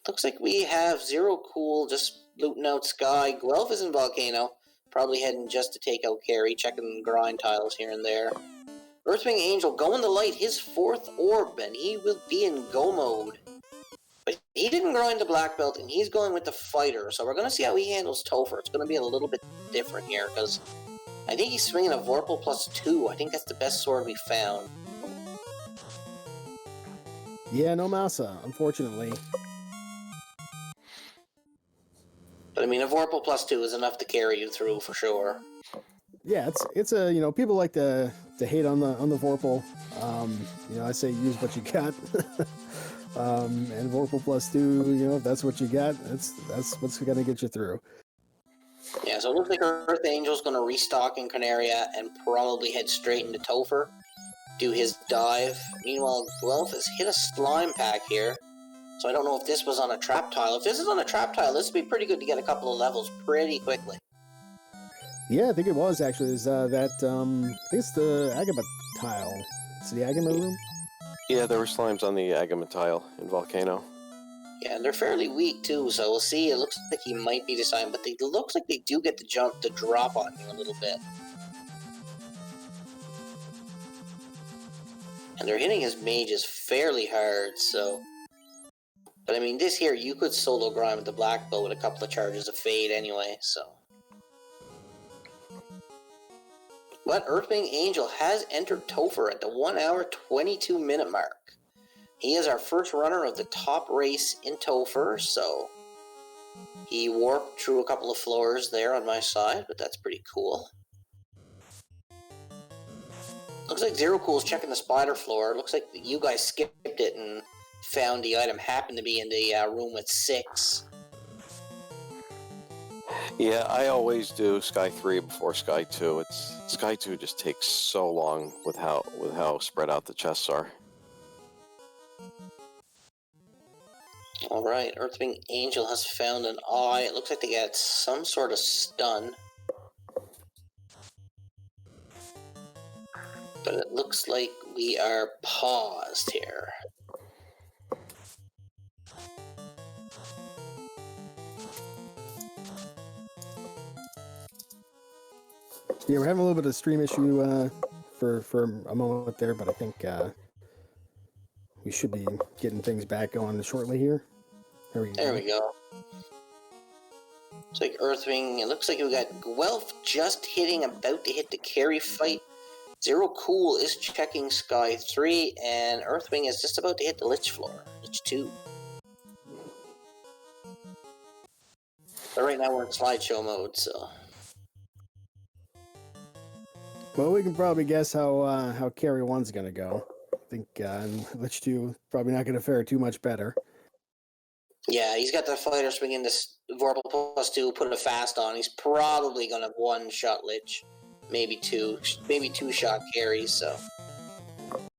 Looks like we have Zero Cool just looting out Sky. Guelph is in Volcano, probably heading just to take out Carrie, checking grind tiles here and there. Earthwing Angel going to light his 4th orb, and he will be in go mode. But he didn't grind the black belt, and he's going with the fighter, so we're going to see how he handles Topher. It's going to be a little bit different here, because I think he's swinging a Vorpal +2. I think that's the best sword we found. Yeah, no Massa, unfortunately. But I mean, a Vorpal +2 is enough to carry you through for sure. Yeah, it's a people like to hate on the Vorpal. I say use what you got. And Vorpal +2, if that's what you got, that's what's gonna get you through. Yeah, so it looks like Earth Angel's going to restock in Canaria and probably head straight into Topher, do his dive. Meanwhile, Guelph has hit a slime pack here, so I don't know if this was on a trap tile. If this is on a trap tile, this would be pretty good to get a couple of levels pretty quickly. Yeah, I think it was actually. Is I think it's the Agama tile. It's the Agama room. Yeah, there were slimes on the Agama tile in Volcano. Yeah, and they're fairly weak too, so we'll see. It looks like he might be deciding, but it looks like they do get the drop on you a little bit. And they're hitting his mages fairly hard, so... But I mean, this here, you could solo grind with the black bow with a couple of charges of fade anyway, so... But Earthwing Angel has entered Topher at the 1 hour 22 minute mark. He is our first runner of the top race in Topher, so... He warped through a couple of floors there on my side, but that's pretty cool. Looks like Zero Cool's checking the spider floor. Looks like you guys skipped it and found the item happened to be in the room with 6. Yeah, I always do Sky 3 before Sky 2. Sky 2 just takes so long with how spread out the chests are. Alright, Earthwing Angel has found an eye. It looks like they got some sort of stun. But it looks like we are paused here. Yeah, we're having a little bit of stream issue for a moment there, but I think we should be getting things back on shortly here. There we go. It's like Earthwing. It looks like we got Guelph just about to hit the carry fight. Zero Cool is checking Sky 3, and Earthwing is just about to hit the Lich floor. Lich 2. But right now we're in slideshow mode, so... Well, we can probably guess how Carry 1's gonna go. I think Lich 2 probably not gonna fare too much better. Yeah, he's got the fighter swinging this Vorpal +2, put a fast on. He's probably gonna one-shot Lich. Maybe two shot carries, so...